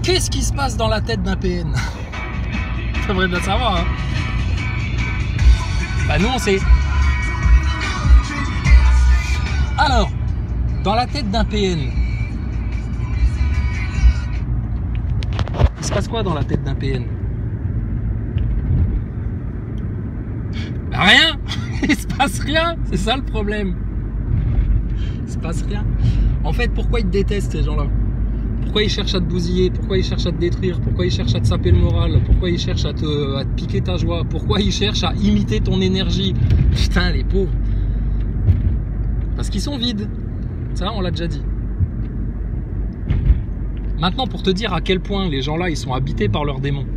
Qu'est-ce qui se passe dans la tête d'un PN? Tu devrais bien savoir, hein. Bah nous on sait. Alors, dans la tête d'un PN, il se passe quoi dans la tête d'un PN? Bah rien. Il se passe rien, c'est ça le problème. Il se passe rien. En fait, pourquoi ils te détestent ces gens-là? Pourquoi ils cherchent à te bousiller? Pourquoi ils cherchent à te détruire? Pourquoi ils cherchent à te saper le moral? Pourquoi ils cherchent à te piquer ta joie? Pourquoi ils cherchent à imiter ton énergie? Putain, les pauvres. Parce qu'ils sont vides. Ça, on l'a déjà dit. Maintenant, pour te dire à quel point les gens-là, ils sont habités par leurs démons.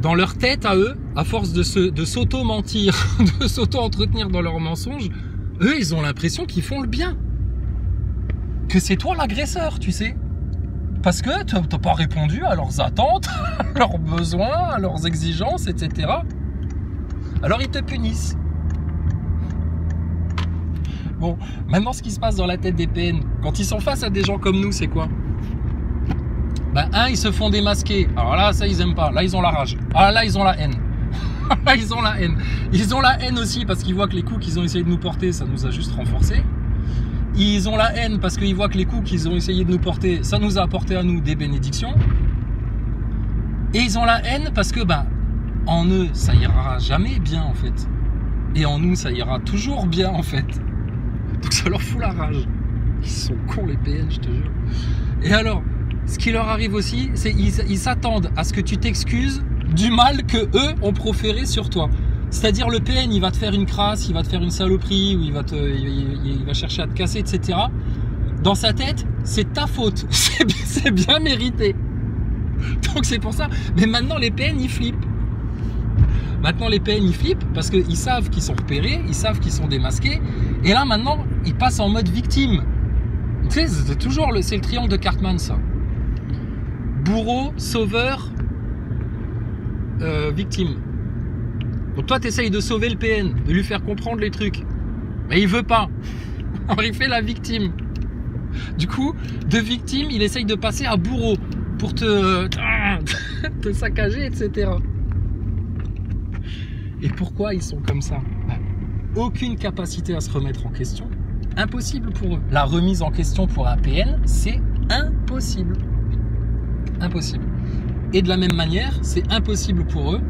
Dans leur tête à eux, à force de s'auto-mentir, de s'auto-entretenir dans leurs mensonges, eux, ils ont l'impression qu'ils font le bien. Que c'est toi l'agresseur, tu sais. Parce que tu n'as pas répondu à leurs attentes, à leurs besoins, à leurs exigences, etc. Alors ils te punissent. Bon, maintenant ce qui se passe dans la tête des PN, quand ils sont face à des gens comme nous, c'est quoi? Ben, ils se font démasquer. Alors là, ça, ils aiment pas. Là, ils ont la rage. Ah, là, ils ont la haine. Là, ils ont la haine. Ils ont la haine aussi parce qu'ils voient que les coups qu'ils ont essayé de nous porter, ça nous a juste renforcés. Ils ont la haine parce qu'ils voient que les coups qu'ils ont essayé de nous porter, ça nous a apporté à nous des bénédictions. Et ils ont la haine parce que, ben, en eux, ça ira jamais bien, en fait. Et en nous, ça ira toujours bien, en fait. Donc ça leur fout la rage. Ils sont cons, les PN, je te jure. Et alors, ce qui leur arrive aussi, c'est qu'ils s'attendent à ce que tu t'excuses du mal que eux ont proféré sur toi. C'est-à-dire le PN, il va te faire une crasse, il va te faire une saloperie, ou il va chercher à te casser, etc. Dans sa tête, c'est ta faute. C'est bien mérité. Donc c'est pour ça. Mais maintenant, les PN, ils flippent. Maintenant, les PN, ils flippent parce qu'ils savent qu'ils sont repérés, ils savent qu'ils sont démasqués. Et là, maintenant, ils passent en mode victime. Tu sais, c'est toujours c'est le triangle de Cartman, ça. Bourreau, sauveur, victime. Donc toi, tu essayes de sauver le PN, de lui faire comprendre les trucs. Mais il veut pas. Alors il fait la victime. Du coup, de victime, il essaye de passer à bourreau pour te saccager, etc. Et pourquoi ils sont comme ça? Aucune capacité à se remettre en question. Impossible pour eux. La remise en question pour un PN, c'est impossible. Impossible. Et de la même manière, c'est impossible pour eux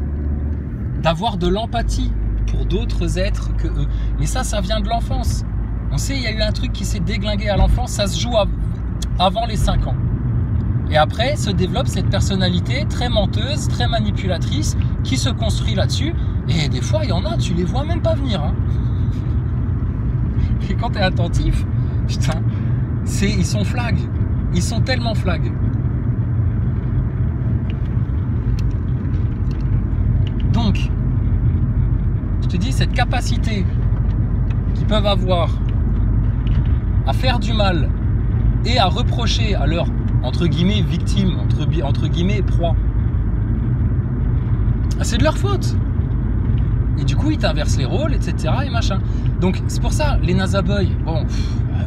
d'avoir de l'empathie pour d'autres êtres que eux. Mais ça vient de l'enfance. On sait, il y a eu un truc qui s'est déglingué à l'enfance, ça se joue avant les 5 ans. Et après, se développe cette personnalité très menteuse, très manipulatrice, qui se construit là-dessus. Et des fois, il y en a, tu les vois même pas venir. Hein. Et quand tu es attentif, putain, ils sont flag. Ils sont tellement flag. Donc, je te dis, cette capacité qu'ils peuvent avoir à faire du mal et à reprocher à leur, entre guillemets, victime, entre guillemets, proie, c'est de leur faute. Et du coup, ils t'inversent les rôles, etc. et machin. Donc, c'est pour ça, les Nazaboys, bon,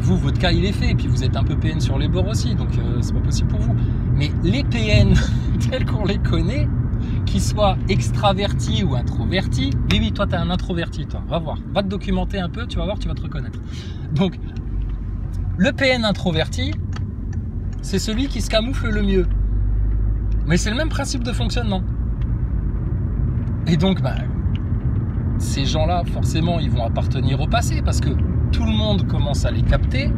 vous, votre cas, il est fait, et puis vous êtes un peu PN sur les bords aussi, donc c'est pas possible pour vous. Mais les PN, tels qu'on les connaît, qu'ils soient extravertis ou introvertis, oui, toi, t'es un introverti, toi, va voir. Va te documenter un peu, tu vas voir, tu vas te reconnaître. Donc, le PN introverti, c'est celui qui se camoufle le mieux. Mais c'est le même principe de fonctionnement. Et donc, ces gens-là, forcément, ils vont appartenir au passé parce que tout le monde commence à les capter,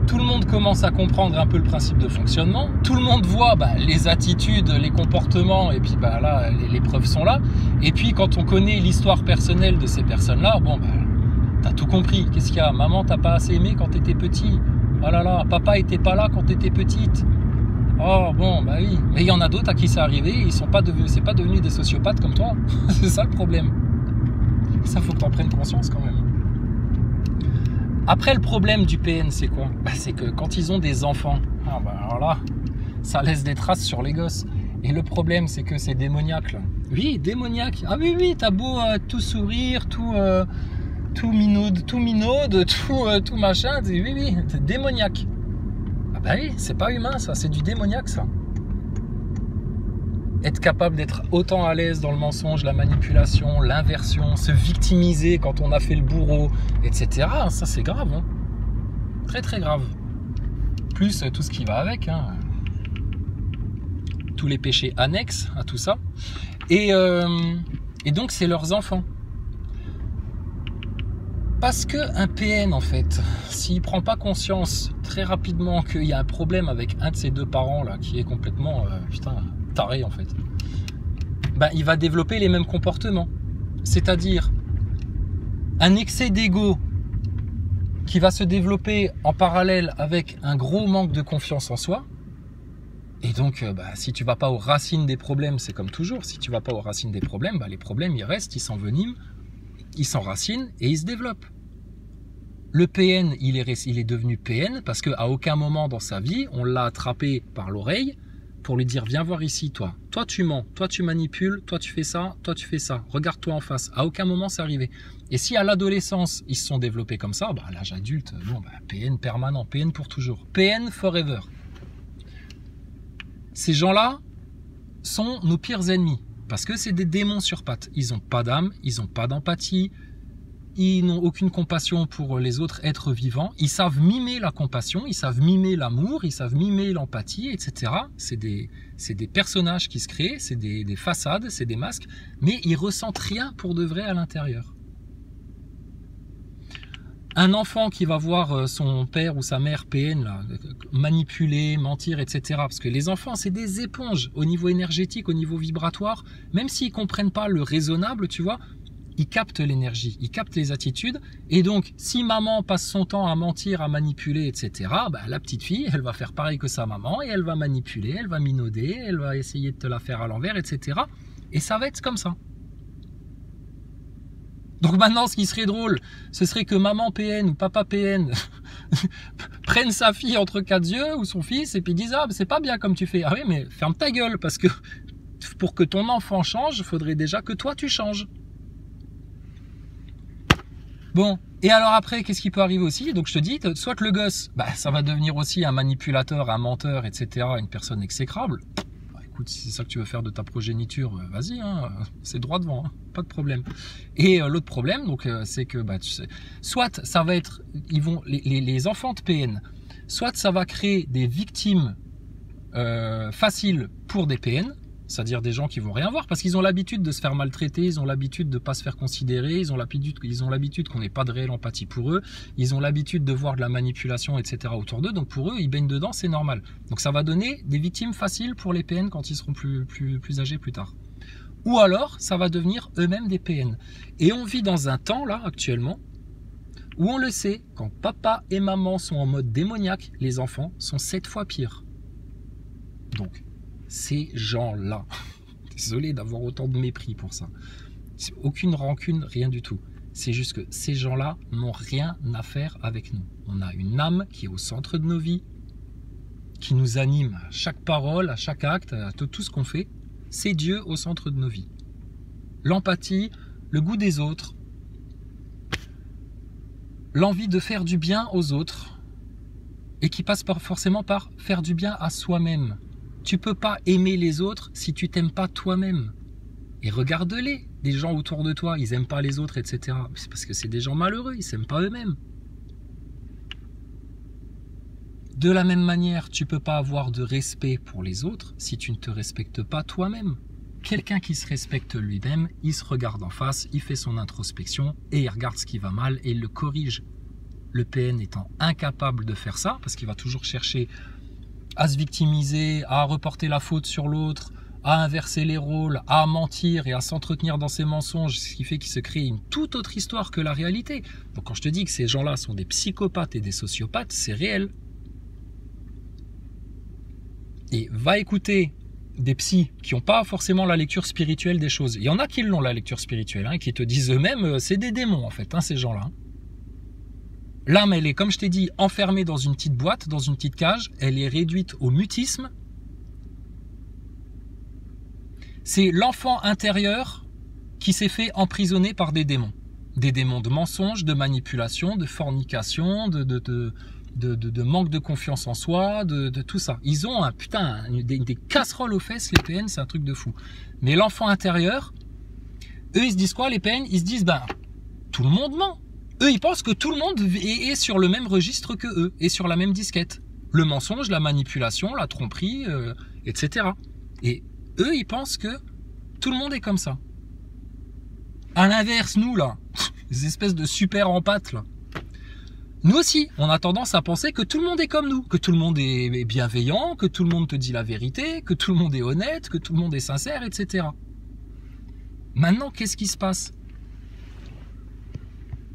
tout le monde commence à comprendre un peu le principe de fonctionnement, tout le monde voit les attitudes, les comportements, et puis là, les preuves sont là. Et puis, quand on connaît l'histoire personnelle de ces personnes-là, bon, t'as tout compris. Qu'est-ce qu'il y a? Maman, t'as pas assez aimé quand t'étais petit. Oh là là, papa était pas là quand t'étais petite. Oh bon, oui. Mais il y en a d'autres à qui c'est arrivé, ils sont pas devenus, c'est pas devenu des sociopathes comme toi. C'est ça le problème. Ça, faut que t'en prennes conscience quand même. Après, le problème du PN, c'est quoi? C'est que quand ils ont des enfants, alors là, ça laisse des traces sur les gosses. Et le problème, c'est que c'est démoniaque, là. Oui, démoniaque. Ah oui, t'as beau tout sourire, tout minaude, tout machin, oui, t'es démoniaque. Bah oui, c'est pas humain ça, c'est du démoniaque ça. Être capable d'être autant à l'aise dans le mensonge, la manipulation, l'inversion, se victimiser quand on a fait le bourreau, etc. Ça c'est grave, hein. Très très grave. Plus tout ce qui va avec, hein. Tous les péchés annexes à tout ça. Et donc c'est leurs enfants. Parce qu'un PN, en fait, s'il ne prend pas conscience très rapidement qu'il y a un problème avec un de ses deux parents, là, qui est complètement taré, en fait, ben, il va développer les mêmes comportements. C'est-à-dire un excès d'ego qui va se développer en parallèle avec un gros manque de confiance en soi. Et donc, si tu ne vas pas aux racines des problèmes, c'est comme toujours, si tu ne vas pas aux racines des problèmes, les problèmes, ils restent, ils s'enveniment, ils s'enracinent et ils se développent. Le PN, il est devenu PN parce qu'à aucun moment dans sa vie, on l'a attrapé par l'oreille pour lui dire « Viens voir ici, toi. Toi, tu mens. Toi, tu manipules. Toi, tu fais ça. Toi, tu fais ça. Regarde-toi en face. » À aucun moment, c'est arrivé. Et si à l'adolescence, ils se sont développés comme ça, à l'âge adulte, PN permanent, PN pour toujours. PN forever. Ces gens-là sont nos pires ennemis. Parce que c'est des démons sur pattes. Ils n'ont pas d'âme, ils n'ont pas d'empathie, ils n'ont aucune compassion pour les autres êtres vivants. Ils savent mimer la compassion, ils savent mimer l'amour, ils savent mimer l'empathie, etc. C'est des personnages qui se créent, c'est des façades, c'est des masques, mais ils ressentent rien pour de vrai à l'intérieur. Un enfant qui va voir son père ou sa mère PN là, manipuler, mentir, etc. Parce que les enfants, c'est des éponges au niveau énergétique, au niveau vibratoire. Même s'ils ne comprennent pas le raisonnable, tu vois, ils captent l'énergie, ils captent les attitudes. Et donc, si maman passe son temps à mentir, à manipuler, etc., la petite fille, elle va faire pareil que sa maman et elle va manipuler, elle va minauder, elle va essayer de te la faire à l'envers, etc. Et ça va être comme ça. Donc maintenant, ce qui serait drôle, ce serait que maman PN ou papa PN prenne sa fille entre quatre yeux ou son fils et puis disent « Ah, c'est pas bien comme tu fais. » Ah oui, mais ferme ta gueule parce que pour que ton enfant change, il faudrait déjà que toi, tu changes. Bon, et alors après, qu'est-ce qui peut arriver aussi? Donc je te dis, soit le gosse, ça va devenir aussi un manipulateur, un menteur, etc., une personne exécrable. Écoute, si c'est ça que tu veux faire de ta progéniture, vas-y, hein, c'est droit devant, hein, pas de problème. Et l'autre problème, donc, c'est que, tu sais, soit ça va être, les enfants de PN, soit ça va créer des victimes faciles pour des PN, c'est-à-dire des gens qui vont rien voir, parce qu'ils ont l'habitude de se faire maltraiter, ils ont l'habitude de ne pas se faire considérer, ils ont l'habitude qu'on n'ait pas de réelle empathie pour eux, ils ont l'habitude de voir de la manipulation, etc. autour d'eux, donc pour eux, ils baignent dedans, c'est normal. Donc ça va donner des victimes faciles pour les PN quand ils seront plus âgés plus tard. Ou alors, ça va devenir eux-mêmes des PN. Et on vit dans un temps, là, actuellement, où on le sait, quand papa et maman sont en mode démoniaque, les enfants sont 7 fois pires. Donc, ces gens-là, désolé d'avoir autant de mépris pour ça, aucune rancune, rien du tout, c'est juste que ces gens-là n'ont rien à faire avec nous. On a une âme qui est au centre de nos vies, qui nous anime à chaque parole, à chaque acte, à tout ce qu'on fait, c'est Dieu au centre de nos vies. L'empathie, le goût des autres, l'envie de faire du bien aux autres, et qui passe forcément par faire du bien à soi-même. Tu peux pas aimer les autres si tu t'aimes pas toi-même. Et regarde-les, des gens autour de toi, ils aiment pas les autres, etc. C'est parce que c'est des gens malheureux, ils s'aiment pas eux-mêmes. De la même manière, tu peux pas avoir de respect pour les autres si tu ne te respectes pas toi-même. Quelqu'un qui se respecte lui-même, il se regarde en face, il fait son introspection et il regarde ce qui va mal et il le corrige. Le PN étant incapable de faire ça, parce qu'il va toujours chercher à se victimiser, à reporter la faute sur l'autre, à inverser les rôles, à mentir et à s'entretenir dans ses mensonges, ce qui fait qu'il se crée une toute autre histoire que la réalité. Donc quand je te dis que ces gens-là sont des psychopathes et des sociopathes, c'est réel. Et va écouter des psys qui n'ont pas forcément la lecture spirituelle des choses. Il y en a qui l'ont, la lecture spirituelle, hein, qui te disent eux-mêmes, c'est des démons en fait, hein, ces gens-là. L'âme, elle est, comme je t'ai dit, enfermée dans une petite boîte, dans une petite cage. Elle est réduite au mutisme. C'est l'enfant intérieur qui s'est fait emprisonner par des démons. Des démons de mensonge, de manipulation, de fornication, de manque de confiance en soi, de tout ça. Ils ont des casseroles aux fesses, les PN, c'est un truc de fou. Mais l'enfant intérieur, eux, ils se disent quoi, les PN? Ils se disent, tout le monde ment. Eux, ils pensent que tout le monde est sur le même registre que eux, et sur la même disquette. Le mensonge, la manipulation, la tromperie, etc. Et eux, ils pensent que tout le monde est comme ça. À l'inverse, nous, là, les espèces de super empathes, là, nous aussi, on a tendance à penser que tout le monde est comme nous, que tout le monde est bienveillant, que tout le monde te dit la vérité, que tout le monde est honnête, que tout le monde est sincère, etc. Maintenant, qu'est-ce qui se passe?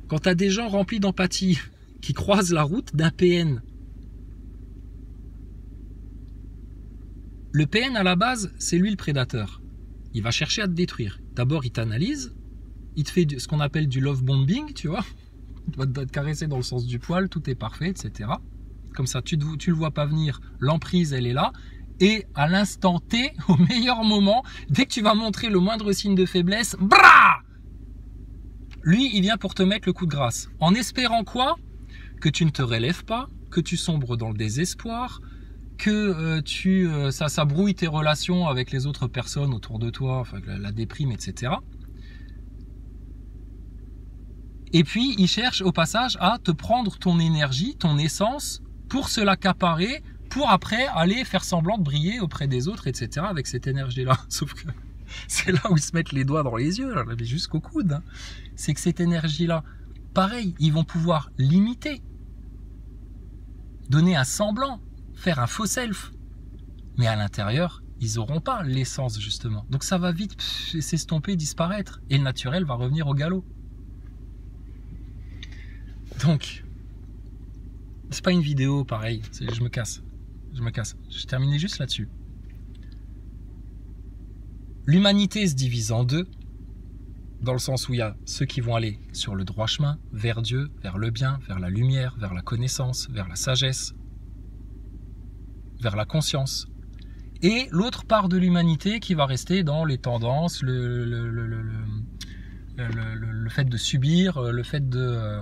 Quand tu as des gens remplis d'empathie qui croisent la route d'un PN, le PN à la base, c'est lui le prédateur. Il va chercher à te détruire. D'abord, il t'analyse, il te fait ce qu'on appelle du love bombing, tu vois. Il va te caresser dans le sens du poil, tout est parfait, etc. Comme ça, tu le vois pas venir, l'emprise, elle est là. Et à l'instant T, au meilleur moment, dès que tu vas montrer le moindre signe de faiblesse, brah, lui, il vient pour te mettre le coup de grâce. En espérant quoi? Que tu ne te relèves pas, que tu sombres dans le désespoir, que ça brouille tes relations avec les autres personnes autour de toi, enfin, la déprime, etc. Et puis, il cherche au passage à te prendre ton énergie, ton essence, pour se l'accaparer, pour après aller faire semblant de briller auprès des autres, etc. avec cette énergie-là. Sauf que c'est là où ils se mettent les doigts dans les yeux, là, jusqu'au coude. Hein. C'est que cette énergie-là, pareil, ils vont pouvoir l'imiter, donner un semblant, faire un faux self. Mais à l'intérieur, ils n'auront pas l'essence, justement. Donc ça va vite s'estomper, disparaître. Et le naturel va revenir au galop. Donc, c'est pas une vidéo pareil, je me casse. Je terminais juste là-dessus. L'humanité se divise en deux, dans le sens où il y a ceux qui vont aller sur le droit chemin, vers Dieu, vers le bien, vers la lumière, vers la connaissance, vers la sagesse, vers la conscience. Et l'autre part de l'humanité qui va rester dans les tendances, le fait de subir, le fait de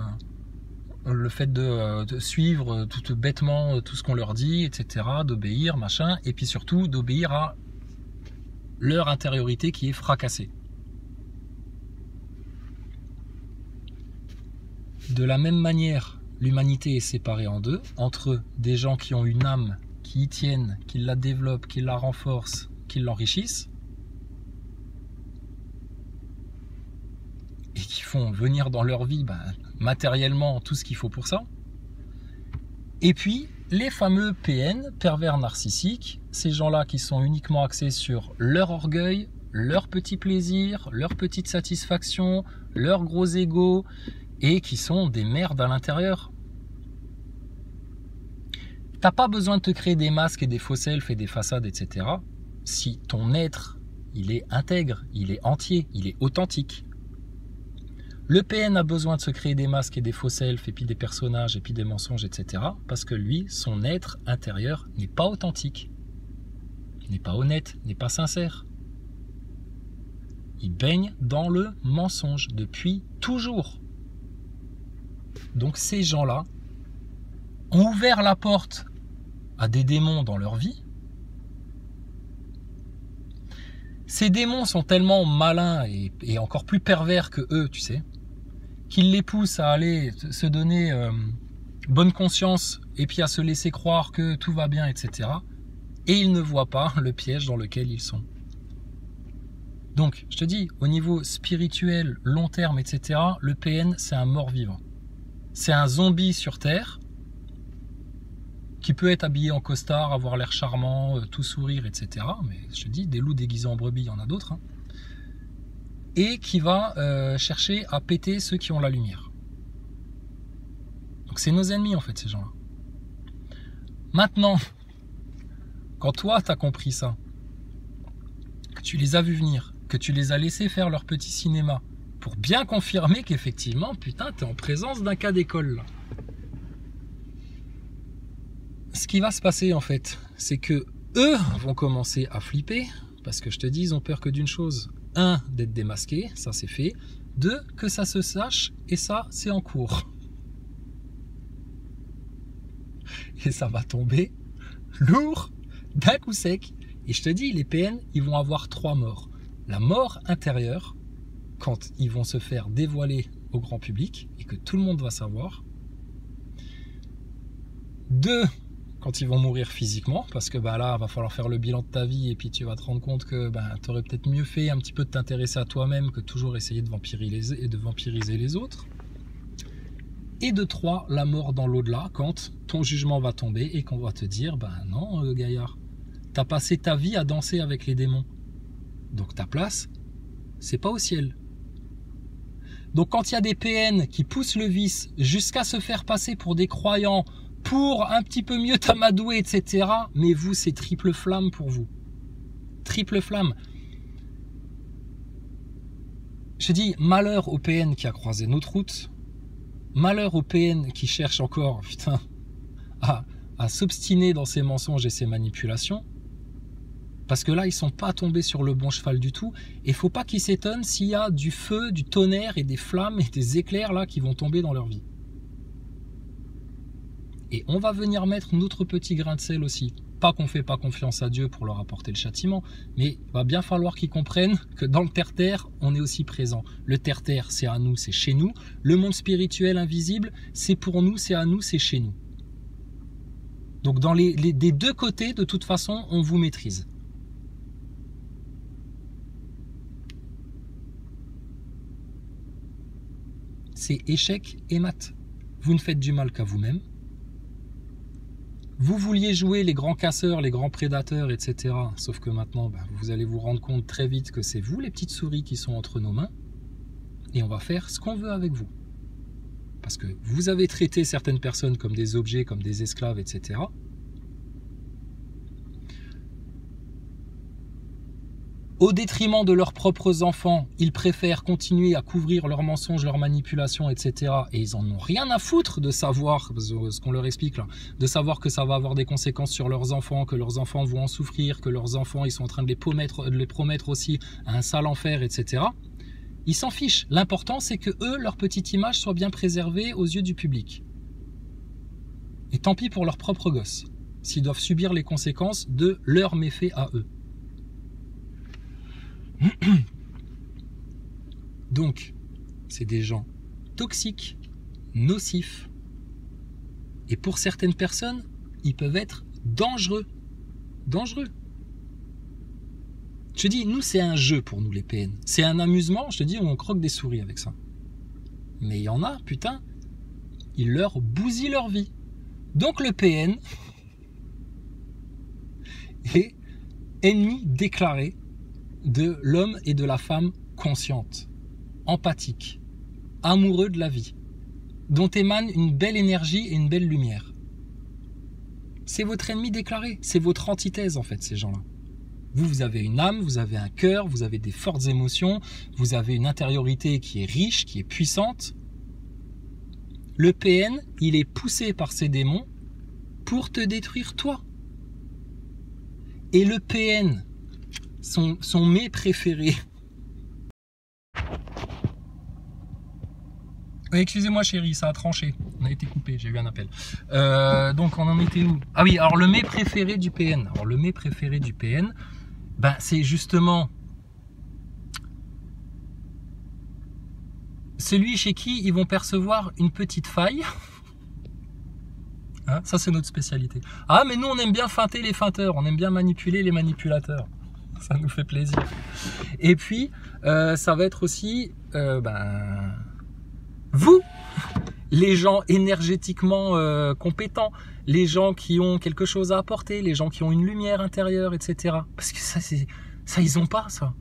suivre tout bêtement tout ce qu'on leur dit, etc., d'obéir, machin, et puis surtout d'obéir à leur intériorité qui est fracassée. De la même manière, l'humanité est séparée en deux, entre des gens qui ont une âme, qui y tiennent, qui la développent, qui la renforcent, qui l'enrichissent, et qui font venir dans leur vie matériellement tout ce qu'il faut pour ça. Et puis, les fameux PN, pervers narcissiques, ces gens-là qui sont uniquement axés sur leur orgueil, leur petit plaisir, leur petite satisfaction, leur gros ego, et qui sont des merdes à l'intérieur. T'as pas besoin de te créer des masques et des faux selfs et des façades, etc. Si ton être, il est intègre, il est entier, il est authentique. Le PN a besoin de se créer des masques et des faux selfs et puis des personnages et puis des mensonges, etc. Parce que lui, son être intérieur n'est pas authentique, n'est pas honnête, n'est pas sincère. Il baigne dans le mensonge depuis toujours. Donc ces gens-là ont ouvert la porte à des démons dans leur vie. Ces démons sont tellement malins et encore plus pervers que eux, tu sais, qu'ils les poussent à aller se donner bonne conscience et puis à se laisser croire que tout va bien, etc. Et ils ne voient pas le piège dans lequel ils sont. Donc, je te dis, au niveau spirituel, long terme, etc., le PN, c'est un mort-vivant. C'est un zombie sur Terre qui peut être habillé en costard, avoir l'air charmant, tout sourire, etc. Mais je te dis, des loups déguisés en brebis, il y en a d'autres. Hein. Et qui va chercher à péter ceux qui ont la lumière. Donc c'est nos ennemis, en fait, ces gens-là. Maintenant, quand toi, tu as compris ça, que tu les as vus venir, que tu les as laissés faire leur petit cinéma, pour bien confirmer qu'effectivement, putain, tu es en présence d'un cas d'école, là. Ce qui va se passer, en fait, c'est que eux vont commencer à flipper, parce que je te dis, ils ont peur que d'une chose. 1, d'être démasqués, ça c'est fait. 2, que ça se sache, et ça, c'est en cours. Et ça va tomber lourd d'un coup sec. Et je te dis, les PN, ils vont avoir 3 morts. La mort intérieure, quand ils vont se faire dévoiler au grand public et que tout le monde va savoir. 2, quand ils vont mourir physiquement, parce que bah, là, il va falloir faire le bilan de ta vie et puis tu vas te rendre compte que bah, tu aurais peut-être mieux fait un petit peu de t'intéresser à toi-même que toujours essayer de vampiriser les autres. Et de 3, la mort dans l'au-delà, quand ton jugement va tomber et qu'on va te dire, ben non, gaillard, t'as passé ta vie à danser avec les démons. Donc ta place, c'est pas au ciel. Donc quand il y a des PN qui poussent le vice jusqu'à se faire passer pour des croyants, pour un petit peu mieux t'amadouer, etc. Mais vous, c'est triple flamme pour vous. Triple flamme. Je dis, malheur au PN qui a croisé notre route. Malheur au PN qui cherche encore, putain, à s'obstiner dans ses mensonges et ses manipulations. Parce que là, ils sont pas tombés sur le bon cheval du tout. Et il faut pas qu'ils s'étonnent s'il y a du feu, du tonnerre et des flammes et des éclairs là qui vont tomber dans leur vie. Et on va venir mettre notre petit grain de sel aussi. Pas qu'on fait pas confiance à Dieu pour leur apporter le châtiment, mais il va bien falloir qu'ils comprennent que dans le terre-terre, on est aussi présent. Le terre-terre, c'est à nous, c'est chez nous. Le monde spirituel invisible, c'est pour nous, c'est à nous, c'est chez nous. Donc dans des deux côtés, de toute façon, on vous maîtrise. C'est échec et mat. Vous ne faites du mal qu'à vous-même. Vous vouliez jouer les grands casseurs, les grands prédateurs, etc. Sauf que maintenant, vous allez vous rendre compte très vite que c'est vous, les petites souris, qui sont entre nos mains. Et on va faire ce qu'on veut avec vous. Parce que vous avez traité certaines personnes comme des objets, comme des esclaves, etc. Au détriment de leurs propres enfants, ils préfèrent continuer à couvrir leurs mensonges, leurs manipulations, etc. Et ils en ont rien à foutre de savoir, ce qu'on leur explique là, de savoir que ça va avoir des conséquences sur leurs enfants, que leurs enfants vont en souffrir, que leurs enfants, ils sont en train de les promettre aussi à un sale enfer, etc. Ils s'en fichent. L'important, c'est que eux, leur petite image soit bien préservée aux yeux du public. Et tant pis pour leurs propres gosses, s'ils doivent subir les conséquences de leurs méfaits à eux. Donc, c'est des gens toxiques, nocifs. Et pour certaines personnes, ils peuvent être dangereux. Dangereux. Je te dis, nous, c'est un jeu pour nous, les PN. C'est un amusement, je te dis, on croque des souris avec ça. Mais il y en a, putain, ils leur bousillent leur vie. Donc le PN est ennemi déclaré de l'homme et de la femme consciente, empathique, amoureux de la vie, dont émane une belle énergie et une belle lumière. C'est votre ennemi déclaré, c'est votre antithèse en fait, ces gens-là. Vous avez une âme, vous avez un cœur, vous avez des fortes émotions, vous avez une intériorité qui est riche, qui est puissante. Le PN, il est poussé par ces démons pour te détruire toi. Et le PN, son mets préféré. Oui, excusez-moi chérie, ça a tranché. On a été coupé, j'ai eu un appel. Donc on en était où? Ah oui, alors le mets préféré du PN. Alors le mets préféré du PN, c'est justement celui chez qui ils vont percevoir une petite faille. Hein, ça c'est notre spécialité. Ah mais nous on aime bien feinter les feinteurs, on aime bien manipuler les manipulateurs. Ça nous fait plaisir. Et puis, ça va être aussi, vous, les gens énergétiquement compétents, les gens qui ont quelque chose à apporter, les gens qui ont une lumière intérieure, etc. Parce que ça ils ont pas, ça.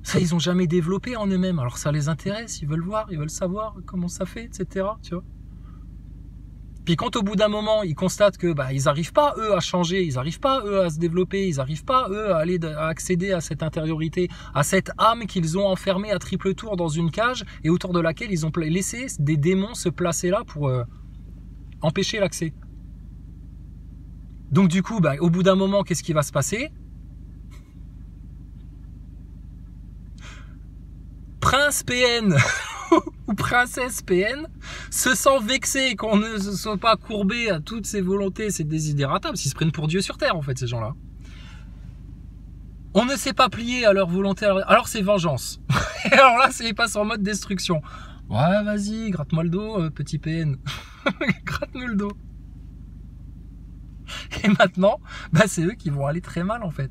Ça, ils ont jamais développé en eux-mêmes. Alors ça les intéresse, ils veulent voir, ils veulent savoir comment ça fait, etc. Tu vois. Puis quand au bout d'un moment, ils constatent que ils n'arrivent pas, eux, à changer, ils n'arrivent pas, eux, à se développer, ils n'arrivent pas, eux, à accéder à cette intériorité, à cette âme qu'ils ont enfermée à triple tour dans une cage et autour de laquelle ils ont laissé des démons se placer là pour empêcher l'accès. Donc du coup, au bout d'un moment, qu'est-ce qui va se passer? Prince PN ou princesse PN se sent vexé qu'on ne se soit pas courbé à toutes ses volontés, ses désidératas. Ils se prennent pour Dieu sur terre, en fait, ces gens-là. On ne s'est pas plié à leur volonté, alors c'est vengeance. Et alors là, ils passent en mode destruction. Ouais, vas-y, gratte-moi le dos, petit PN. Gratte-nous le dos. Et maintenant, bah, c'est eux qui vont aller très mal, en fait.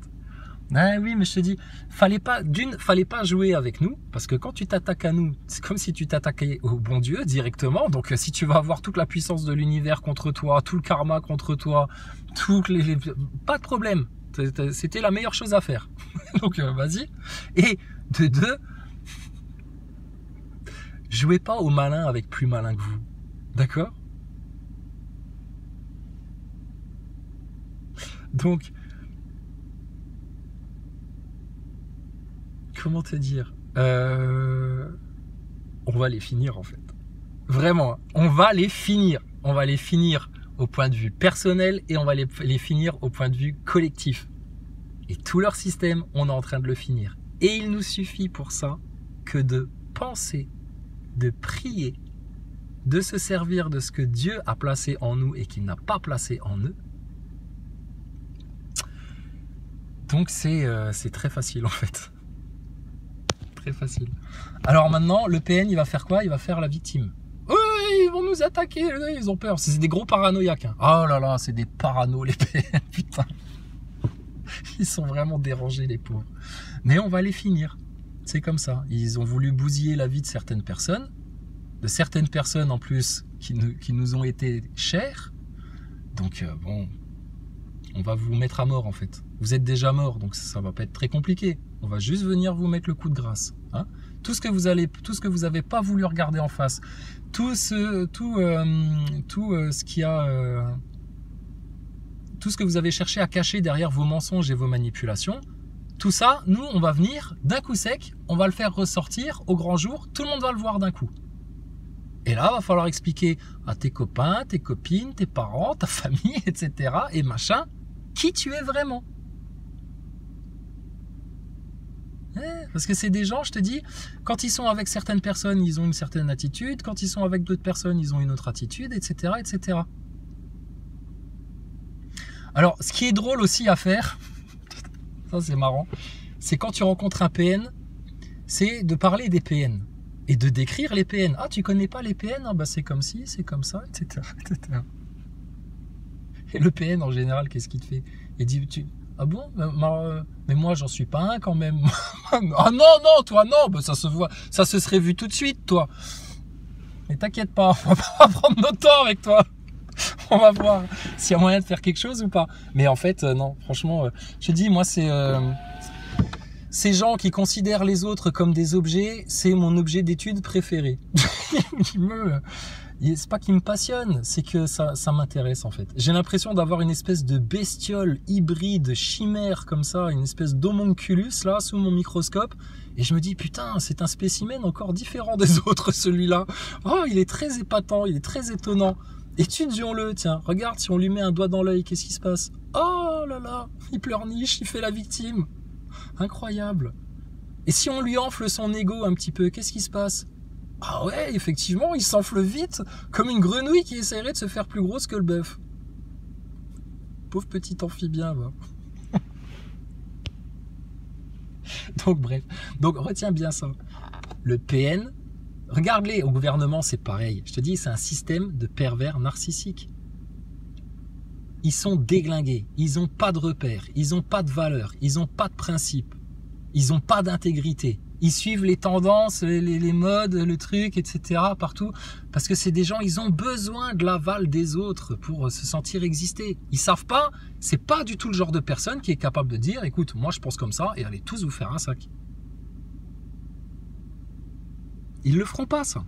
Ah oui, mais je te dis, fallait pas jouer avec nous, parce que quand tu t'attaques à nous, c'est comme si tu t'attaquais au bon Dieu directement. Donc si tu vas avoir toute la puissance de l'univers contre toi, tout le karma contre toi, pas de problème. C'était la meilleure chose à faire. Donc vas-y. Et de deux, jouez pas au malin avec plus malin que vous. D'accord? Donc, comment te dire, on va les finir en fait. Vraiment, on va les finir. On va les finir au point de vue personnel et on va les finir au point de vue collectif. Et tout leur système, on est en train de le finir. Et il nous suffit pour ça que de penser, de prier, de se servir de ce que Dieu a placé en nous et qu'il n'a pas placé en eux. Donc c'est très facile en fait. Très facile. Alors maintenant, le PN, il va faire quoi? Il va faire la victime. Oui, ils vont nous attaquer, ils ont peur. C'est des gros paranoïaques. Hein. Oh là là, c'est des paranos les PN, putain. Ils sont vraiment dérangés les pauvres. Mais on va les finir. C'est comme ça. Ils ont voulu bousiller la vie de certaines personnes en plus qui nous ont été chères. Donc bon, on va vous mettre à mort en fait. Vous êtes déjà mort, donc ça va pas être très compliqué. On va juste venir vous mettre le coup de grâce. Hein, tout ce que vous avez pas voulu regarder en face, tout ce que vous avez cherché à cacher derrière vos mensonges et vos manipulations, tout ça, nous, on va venir d'un coup sec, on va le faire ressortir au grand jour, tout le monde va le voir d'un coup. Et là, il va falloir expliquer à tes copains, tes copines, tes parents, ta famille, etc. et machin, qui tu es vraiment. Parce que c'est des gens, je te dis, quand ils sont avec certaines personnes, ils ont une certaine attitude, quand ils sont avec d'autres personnes, ils ont une autre attitude, etc., etc. Alors, ce qui est drôle aussi à faire, ça c'est marrant, c'est quand tu rencontres un PN, c'est de parler des PN et de décrire les PN. Ah, tu connais pas les PN? Ah, bah c'est comme ci, c'est comme ça, etc., etc. Et le PN en général, qu'est-ce qu'il te fait? Il dit, ah bon, mais moi j'en suis pas un quand même. Ah non, toi non, bah, ça se voit, ça se serait vu tout de suite, toi. Mais t'inquiète pas, on va prendre notre temps avec toi. On va voir s'il y a moyen de faire quelque chose ou pas. Mais en fait, non, franchement, je te dis, moi, c'est ces gens qui considèrent les autres comme des objets, c'est mon objet d'étude préféré. C'est pas qu'il me passionne, c'est que ça m'intéresse en fait. J'ai l'impression d'avoir une espèce de bestiole hybride, chimère comme ça, une espèce d'homonculus là, sous mon microscope. Et je me dis, putain, c'est un spécimen encore différent des autres, celui-là. Oh, il est très épatant, il est très étonnant. Étudions-le, tiens, regarde, si on lui met un doigt dans l'œil, qu'est-ce qui se passe? Oh là là, il pleurniche, il fait la victime. Incroyable. Et si on lui enfle son ego un petit peu, qu'est-ce qui se passe? Ah ouais, effectivement, il s'enfle vite, comme une grenouille qui essaierait de se faire plus grosse que le bœuf. Pauvre petit amphibien, va. Donc bref, donc retiens bien ça. Le PN, regarde-les, au gouvernement c'est pareil. Je te dis, c'est un système de pervers narcissiques. Ils sont déglingués, ils n'ont pas de repères, ils n'ont pas de valeurs, ils n'ont pas de principes, ils n'ont pas d'intégrité. Ils suivent les tendances, les modes, le truc, etc. partout. Parce que c'est des gens, ils ont besoin de l'aval des autres pour se sentir exister. Ils savent pas, c'est pas du tout le genre de personne qui est capable de dire, écoute, moi je pense comme ça et allez tous vous faire un sac. Ils le feront pas, ça.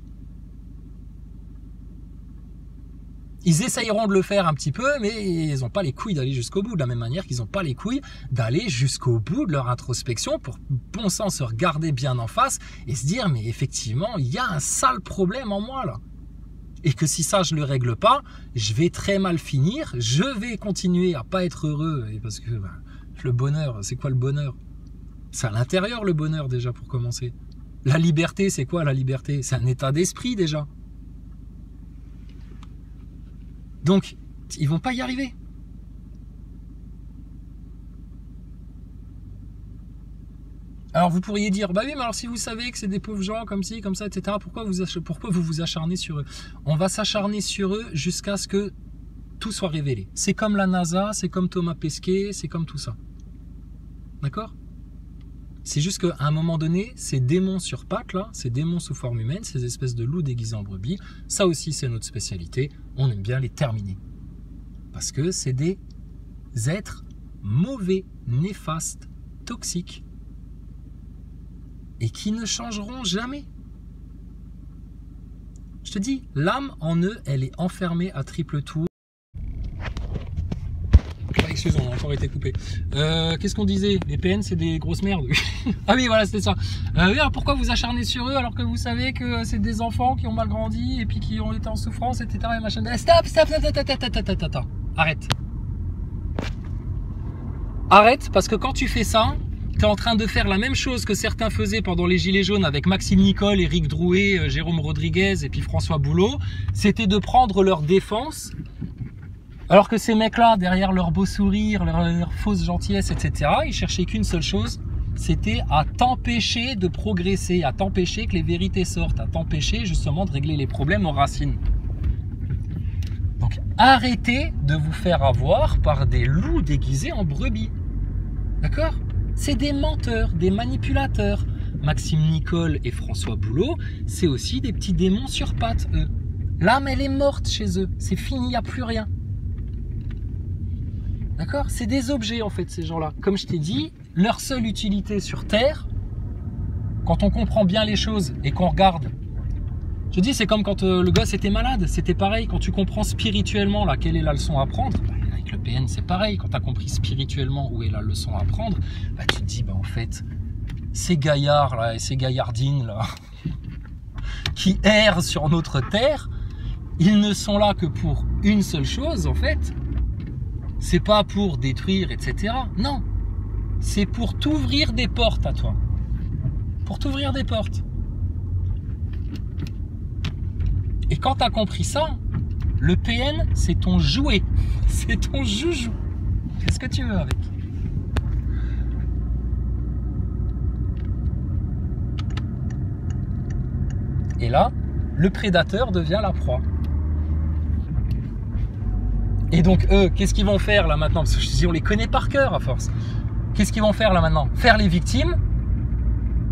Ils essayeront de le faire un petit peu, mais ils n'ont pas les couilles d'aller jusqu'au bout. De la même manière qu'ils n'ont pas les couilles d'aller jusqu'au bout de leur introspection pour, bon sang, se regarder bien en face et se dire, mais effectivement, il y a un sale problème en moi, là. Et que si ça, je ne le règle pas, je vais très mal finir, je vais continuer à pas être heureux. Et parce que le bonheur, c'est quoi le bonheur? C'est à l'intérieur, le bonheur, déjà, pour commencer. La liberté, c'est quoi la liberté? C'est un état d'esprit déjà. Donc, ils vont pas y arriver. Alors vous pourriez dire, bah oui, mais alors si vous savez que c'est des pauvres gens comme ci, comme ça, etc., pourquoi vous vous acharnez sur eux? On va s'acharner sur eux jusqu'à ce que tout soit révélé. C'est comme la NASA, c'est comme Thomas Pesquet, c'est comme tout ça. D'accord? C'est juste qu'à un moment donné, ces démons sur pattes, là, ces démons sous forme humaine, ces espèces de loups déguisés en brebis, ça aussi c'est notre spécialité, on aime bien les terminer. Parce que c'est des êtres mauvais, néfastes, toxiques, et qui ne changeront jamais. Je te dis, l'âme en eux, elle est enfermée à triple tour. Excuse-moi, on a encore été coupé. Qu'est-ce qu'on disait? Les PN, c'est des grosses merdes. Ah oui, voilà, c'était ça. Oui, alors pourquoi vous acharnez sur eux alors que vous savez que c'est des enfants qui ont mal grandi et puis qui ont été en souffrance, etc. Et machin. Stop. Arrête. Arrête, parce que quand tu fais ça, tu es en train de faire la même chose que certains faisaient pendant les Gilets jaunes avec Maxime Nicole, Éric Drouet, Jérôme Rodriguez et puis François Boulot. C'était de prendre leur défense. Alors que ces mecs-là, derrière leur beau sourire, leur fausse gentillesse, etc., ils cherchaient qu'une seule chose, c'était à t'empêcher de progresser, à t'empêcher que les vérités sortent, à t'empêcher justement de régler les problèmes aux racines. Donc arrêtez de vous faire avoir par des loups déguisés en brebis. D'accord? C'est des menteurs, des manipulateurs. Maxime Nicole et François Boulot, c'est aussi des petits démons sur pattes, eux. L'âme, elle est morte chez eux. C'est fini, il n'y a plus rien. D'accord? C'est des objets en fait ces gens-là. Comme je t'ai dit, leur seule utilité sur Terre, quand on comprend bien les choses et qu'on regarde, je dis c'est comme quand le gosse était malade, c'était pareil, quand tu comprends spirituellement là, quelle est la leçon à apprendre, bah, avec le PN c'est pareil, quand tu as compris spirituellement où est la leçon à apprendre, bah, tu te dis bah, en fait, ces gaillards là et ces gaillardines là, qui errent sur notre Terre, ils ne sont là que pour une seule chose en fait. C'est pas pour détruire, etc. Non, c'est pour t'ouvrir des portes à toi. Pour t'ouvrir des portes. Et quand tu as compris ça, le PN, c'est ton jouet. C'est ton joujou. Fais ce que tu veux avec. Et là, le prédateur devient la proie. Et donc eux, qu'est-ce qu'ils vont faire là maintenant? Parce que je dis, on les connaît par cœur à force. Qu'est-ce qu'ils vont faire là maintenant? Faire les victimes,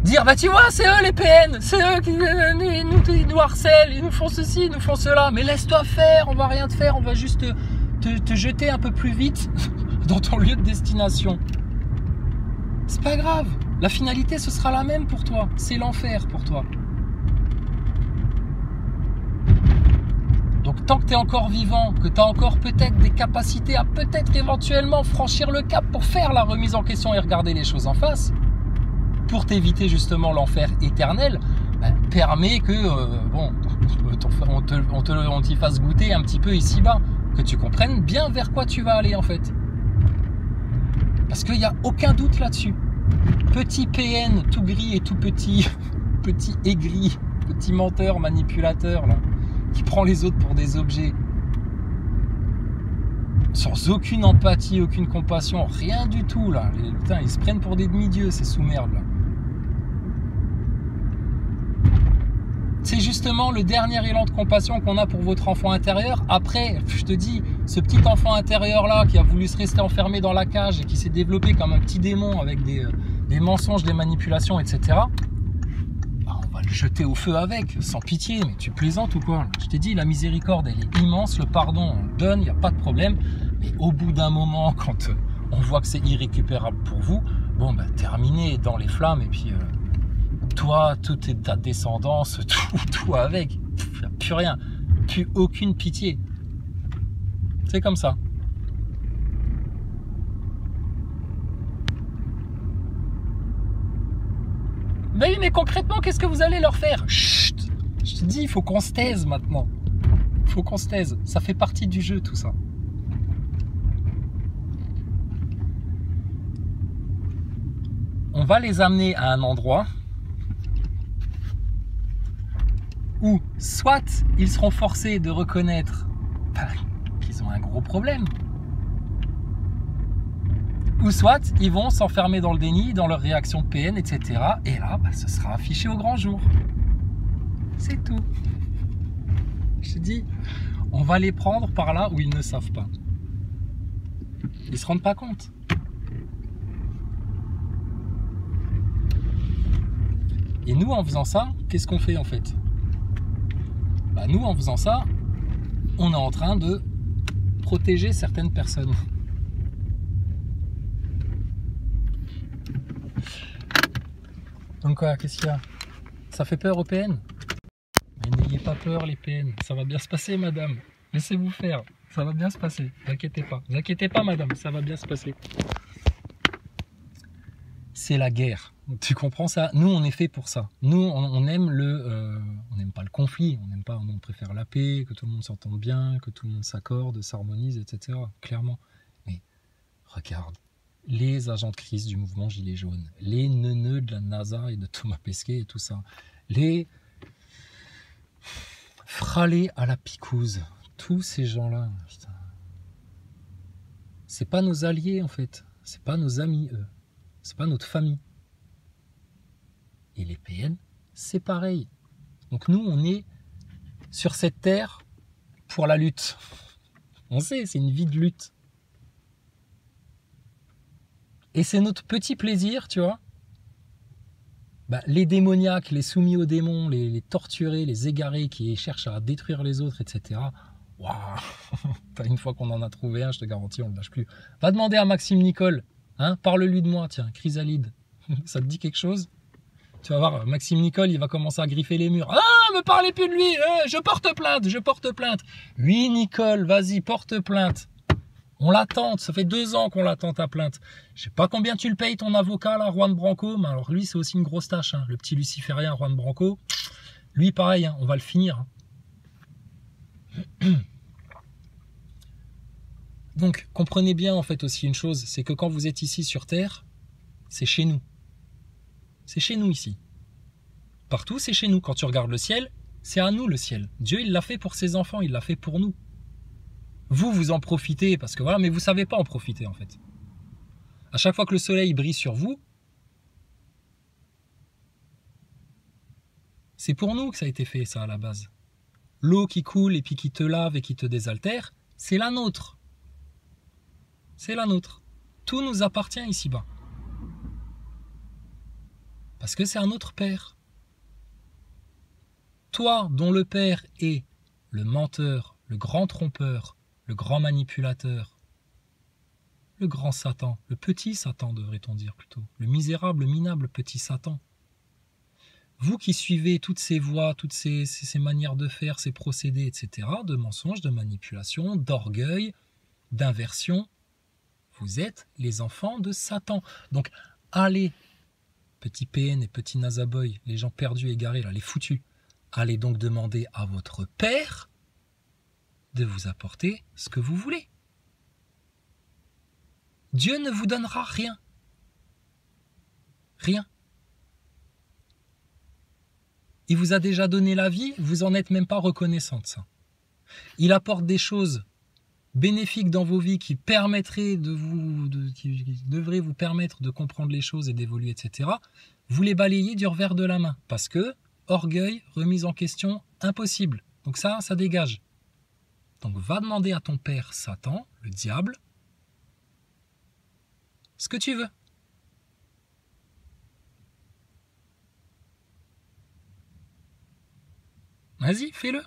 dire bah tu vois c'est eux les PN, c'est eux qui nous harcèlent, ils nous font ceci, ils nous font cela, mais laisse-toi faire, on va rien te faire, on va juste te jeter un peu plus vite dans ton lieu de destination. C'est pas grave, la finalité ce sera la même pour toi, c'est l'enfer pour toi. Donc tant que tu es encore vivant, que tu as encore peut-être des capacités à peut-être éventuellement franchir le cap pour faire la remise en question et regarder les choses en face, pour t'éviter justement l'enfer éternel, ben, permet que on t'y fasse goûter un petit peu ici-bas, que tu comprennes bien vers quoi tu vas aller en fait. Parce qu'il n'y a aucun doute là-dessus. Petit PN tout gris et tout petit, petit aigri, petit menteur, manipulateur là, qui prend les autres pour des objets, sans aucune empathie, aucune compassion, rien du tout là. Putain, ils se prennent pour des demi-dieux ces sous-merdes là. C'est justement le dernier élan de compassion qu'on a pour votre enfant intérieur. Après, je te dis, ce petit enfant intérieur là qui a voulu se rester enfermé dans la cage et qui s'est développé comme un petit démon avec des mensonges, des manipulations, etc. On va le jeter au feu avec, sans pitié. Mais tu plaisantes ou quoi? Je t'ai dit, la miséricorde elle est immense, le pardon on le donne, il n'y a pas de problème. Mais au bout d'un moment, quand on voit que c'est irrécupérable pour vous, bon ben terminé dans les flammes et puis toi, toute ta descendance, tout avec, il n'y a plus rien, plus aucune pitié. C'est comme ça. Mais oui, mais concrètement, qu'est-ce que vous allez leur faire? Chut! Je te dis, il faut qu'on se taise maintenant. Il faut qu'on se taise. Ça fait partie du jeu, tout ça. On va les amener à un endroit soit ils seront forcés de reconnaître qu'ils ont un gros problème, ou soit ils vont s'enfermer dans le déni, dans leur réaction PN, etc. Et là, ce sera affiché au grand jour. C'est tout. Je te dis, on va les prendre par là où ils ne savent pas. Ils ne se rendent pas compte. Et nous, en faisant ça, qu'est-ce qu'on fait en fait? Nous, en faisant ça, on est en train de protéger certaines personnes. Donc quoi, qu'est-ce qu'il y a? Ça fait peur aux PN? Mais n'ayez pas peur les PN, ça va bien se passer madame. Laissez-vous faire, ça va bien se passer, vous inquiétez pas. Vous inquiétez pas madame, ça va bien se passer. C'est la guerre, tu comprends ça? Nous on est fait pour ça. Nous on aime on n'aime pas le conflit, on préfère la paix, que tout le monde s'entende bien, que tout le monde s'accorde, s'harmonise, etc. Clairement. Mais regarde, les agents de crise du mouvement Gilets jaunes, les neuneux de la NASA et de Thomas Pesquet et tout ça, les fralés à la picouse, tous ces gens-là, putain. C'est pas nos alliés en fait, c'est pas nos amis eux, c'est pas notre famille. Et les PN, c'est pareil. Donc nous, on est sur cette terre pour la lutte. On sait, c'est une vie de lutte. Et c'est notre petit plaisir, tu vois. Les démoniaques, les soumis aux démons, les torturés, les égarés qui cherchent à détruire les autres, etc. Waouh. Une fois qu'on en a trouvé un, je te garantis, on ne le lâche plus. Va demander à Maxime Nicole, hein, parle-lui de moi, tiens, Chrysalide. Ça te dit quelque chose? Tu vas voir, Maxime Nicole, il va commencer à griffer les murs. Ah, me parlez plus de lui, je porte plainte, je porte plainte. Oui, Nicole, vas-y, porte plainte. On l'attend, ça fait 2 ans qu'on l'attend ta plainte. Je sais pas combien tu le payes ton avocat là, Juan Branco, mais alors lui c'est aussi une grosse tâche, hein. Le petit luciférien Juan Branco. Lui pareil, hein, on va le finir. Donc comprenez bien en fait aussi une chose, c'est que quand vous êtes ici sur Terre, c'est chez nous. C'est chez nous ici. Partout c'est chez nous. Quand tu regardes le ciel, c'est à nous le ciel. Dieu il l'a fait pour ses enfants, il l'a fait pour nous. Vous en profitez parce que voilà, mais vous savez pas en profiter en fait. À chaque fois que le soleil brille sur vous, c'est pour nous que ça a été fait ça à la base. L'eau qui coule et puis qui te lave et qui te désaltère, c'est la nôtre. C'est la nôtre. Tout nous appartient ici-bas. Parce que c'est un autre père. Toi dont le père est le menteur, le grand trompeur, le grand manipulateur, le grand Satan, le petit Satan devrait-on dire plutôt, le misérable, minable petit Satan. Vous qui suivez toutes ces voies, toutes ces manières de faire, ces procédés, etc., de mensonges, de manipulation, d'orgueil, d'inversion, vous êtes les enfants de Satan. Donc allez, petits PN et petits Nazaboy, les gens perdus, égarés, là, les foutus, allez donc demander à votre père de vous apporter ce que vous voulez. Dieu ne vous donnera rien. Rien. Il vous a déjà donné la vie, vous n'en êtes même pas reconnaissant de ça. Il apporte des choses bénéfiques dans vos vies qui permettraient qui devraient vous permettre de comprendre les choses et d'évoluer, etc. Vous les balayez du revers de la main. Parce que, orgueil, remise en question, impossible. Donc ça dégage. Donc va demander à ton père Satan, le diable, ce que tu veux. Vas-y, fais-le.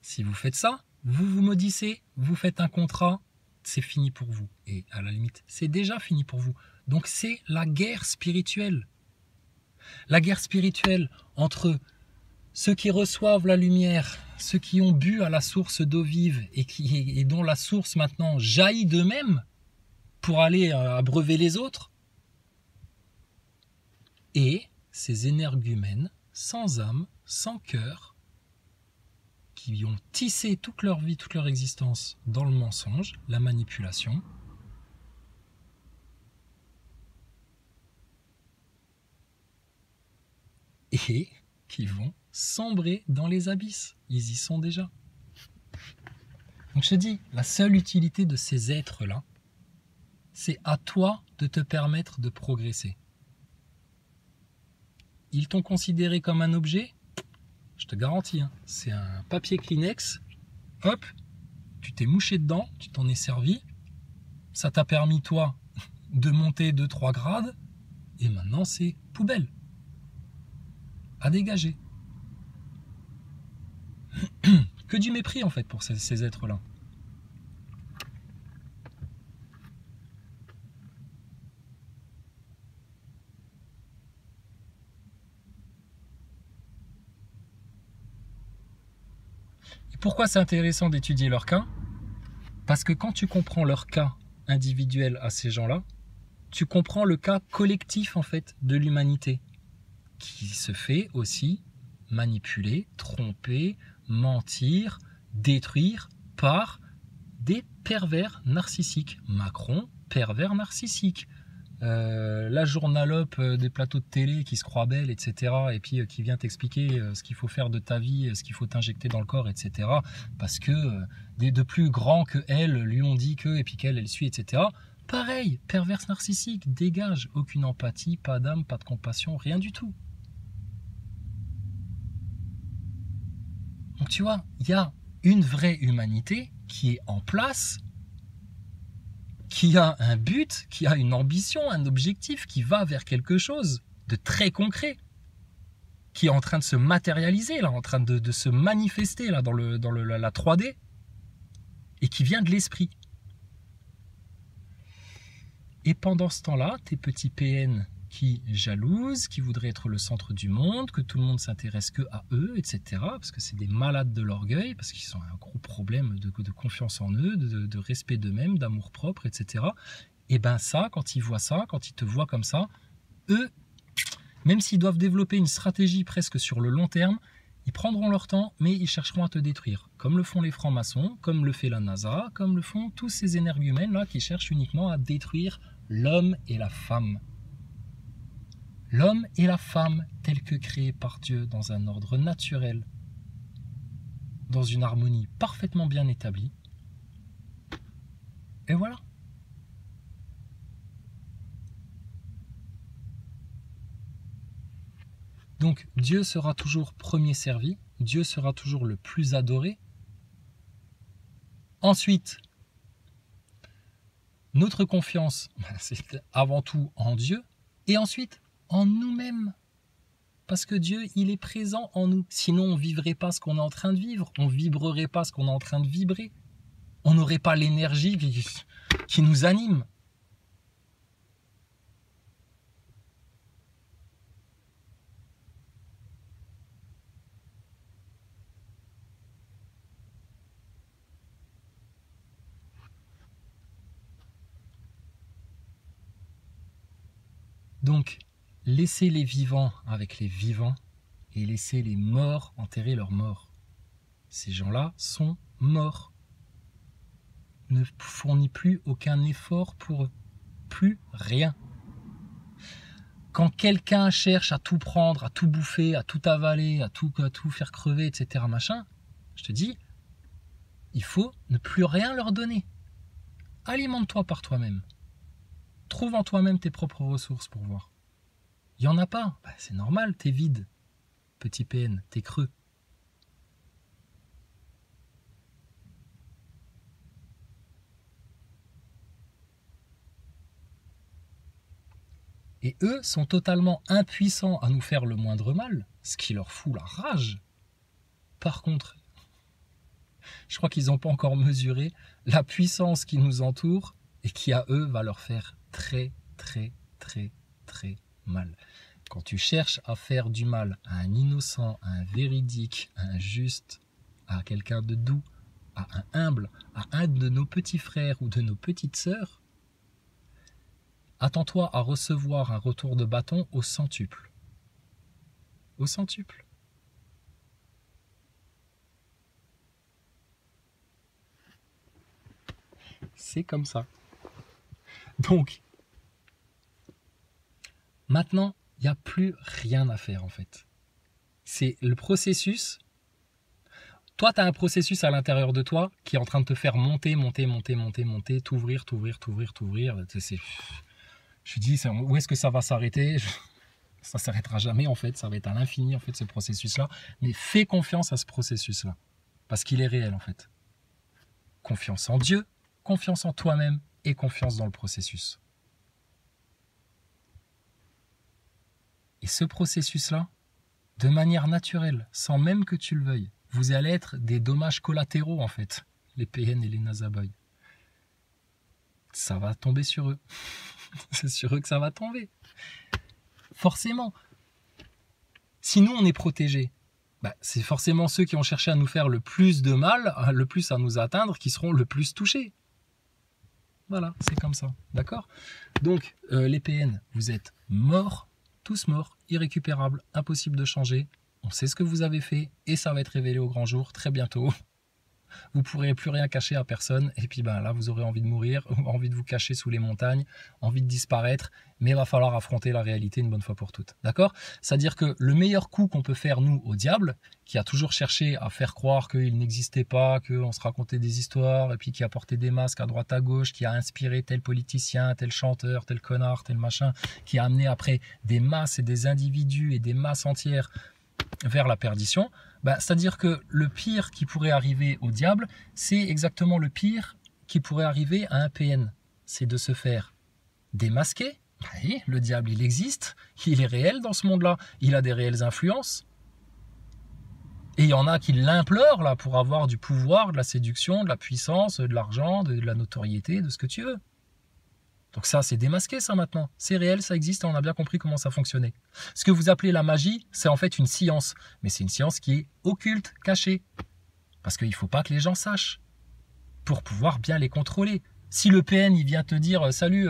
Si vous faites ça, vous vous maudissez, vous faites un contrat, c'est fini pour vous. Et à la limite, c'est déjà fini pour vous. Donc c'est la guerre spirituelle. La guerre spirituelle entre ceux qui reçoivent la lumière, ceux qui ont bu à la source d'eau vive et dont la source maintenant jaillit d'eux-mêmes pour aller abreuver les autres, et ces énergumènes sans âme, sans cœur, qui ont tissé toute leur vie, toute leur existence dans le mensonge, la manipulation, et qui vont sombrer dans les abysses. Ils y sont déjà. Donc je te dis, la seule utilité de ces êtres-là, c'est à toi de te permettre de progresser. Ils t'ont considéré comme un objet, je te garantis, hein, c'est un papier Kleenex, hop, tu t'es mouché dedans, tu t'en es servi, ça t'a permis toi de monter 2-3 grades, et maintenant c'est poubelle, à dégager. Que du mépris en fait pour ces êtres-là. Et pourquoi c'est intéressant d'étudier leur cas? Parce que quand tu comprends leur cas individuel à ces gens-là, tu comprends le cas collectif en fait de l'humanité, qui se fait aussi manipuler, tromper, mentir, détruire par des pervers narcissiques. Macron, pervers narcissique. La journalope des plateaux de télé qui se croit belle, etc. Et puis qui vient t'expliquer ce qu'il faut faire de ta vie, ce qu'il faut t'injecter dans le corps, etc. Parce que de plus grands que elle lui ont dit que, et puis qu'elle, elle suit, etc. Pareil, perverse narcissique, dégage. Aucune empathie, pas d'âme, pas de compassion, rien du tout. Donc tu vois, il y a une vraie humanité qui est en place, qui a un but, qui a une ambition, un objectif, qui va vers quelque chose de très concret, qui est en train de se matérialiser, là, en train de se manifester là, dans la 3D, et qui vient de l'esprit. Et pendant ce temps-là, tes petits PN qui jalousent, qui voudraient être le centre du monde, que tout le monde s'intéresse que à eux, etc. Parce que c'est des malades de l'orgueil, parce qu'ils ont un gros problème de confiance en eux, de respect d'eux-mêmes, d'amour-propre, etc. Et ben ça, quand ils voient ça, quand ils te voient comme ça, eux, même s'ils doivent développer une stratégie presque sur le long terme, ils prendront leur temps, mais ils chercheront à te détruire. Comme le font les francs-maçons, comme le fait la NASA, comme le font tous ces énergumènes-là qui cherchent uniquement à détruire l'homme et la femme. L'homme et la femme tels que créés par Dieu dans un ordre naturel, dans une harmonie parfaitement bien établie. Et voilà. Donc Dieu sera toujours premier servi, Dieu sera toujours le plus adoré. Ensuite, notre confiance, c'est avant tout en Dieu, et ensuite en nous-mêmes. Parce que Dieu, il est présent en nous. Sinon, on ne vivrait pas ce qu'on est en train de vivre. On ne vibrerait pas ce qu'on est en train de vibrer. On n'aurait pas l'énergie qui nous anime. Donc, laissez les vivants avec les vivants et laissez les morts enterrer leurs morts. Ces gens-là sont morts. Ne fournit plus aucun effort pour eux. Plus rien. Quand quelqu'un cherche à tout prendre, à tout bouffer, à tout avaler, à tout faire crever, etc., machin, je te dis, il faut ne plus rien leur donner. Alimente-toi par toi-même. Trouve en toi-même tes propres ressources pour voir. Il n'y en a pas. Bah, c'est normal, t'es vide. Petit PN, t'es creux. Et eux sont totalement impuissants à nous faire le moindre mal, ce qui leur fout la rage. Par contre, je crois qu'ils n'ont pas encore mesuré la puissance qui nous entoure et qui à eux va leur faire très mal. Quand tu cherches à faire du mal à un innocent, à un véridique, à un juste, à quelqu'un de doux, à un humble, à un de nos petits frères ou de nos petites sœurs, attends-toi à recevoir un retour de bâton au centuple. Au centuple. C'est comme ça. Donc, maintenant, il n'y a plus rien à faire en fait. c'est le processus. Toi, tu as un processus à l'intérieur de toi qui est en train de te faire monter, t'ouvrir. Je dis, où est-ce que ça va s'arrêter? Ça s'arrêtera jamais en fait, ça va être à l'infini en fait ce processus-là. Mais fais confiance à ce processus-là, parce qu'il est réel en fait. Confiance en Dieu, confiance en toi-même et confiance dans le processus. Et ce processus-là, de manière naturelle, sans même que tu le veuilles, vous allez être des dommages collatéraux en fait, les PN et les Nazaboy. Ça va tomber sur eux. C'est sur eux que ça va tomber. Forcément. Si nous on est protégés, c'est forcément ceux qui ont cherché à nous faire le plus de mal, le plus à nous atteindre, qui seront le plus touchés. Voilà, c'est comme ça. D'accord? Donc, les PN, vous êtes morts, tous morts, irrécupérables, impossible de changer. On sait ce que vous avez fait et ça va être révélé au grand jour très bientôt. Vous ne pourrez plus rien cacher à personne et puis là vous aurez envie de mourir, envie de vous cacher sous les montagnes, envie de disparaître, mais il va falloir affronter la réalité une bonne fois pour toutes. D'accord? C'est-à-dire que le meilleur coup qu'on peut faire nous au diable, qui a toujours cherché à faire croire qu'il n'existait pas, qu'on se racontait des histoires et puis qui a porté des masques à droite à gauche, qui a inspiré tel politicien, tel chanteur, tel connard, tel machin, qui a amené après des masses et des individus et des masses entières vers la perdition, c'est-à-dire que le pire qui pourrait arriver au diable, c'est exactement le pire qui pourrait arriver à un PN. C'est de se faire démasquer. Oui, le diable, il existe, il est réel dans ce monde-là, il a des réelles influences. Et il y en a qui l'implorent là pour avoir du pouvoir, de la séduction, de la puissance, de l'argent, de la notoriété, de ce que tu veux. Donc ça, c'est démasqué ça maintenant. C'est réel, ça existe, on a bien compris comment ça fonctionnait. Ce que vous appelez la magie, c'est en fait une science. Mais c'est une science qui est occulte, cachée. Parce qu'il ne faut pas que les gens sachent. Pour pouvoir bien les contrôler. Si le PN, il vient te dire « Salut,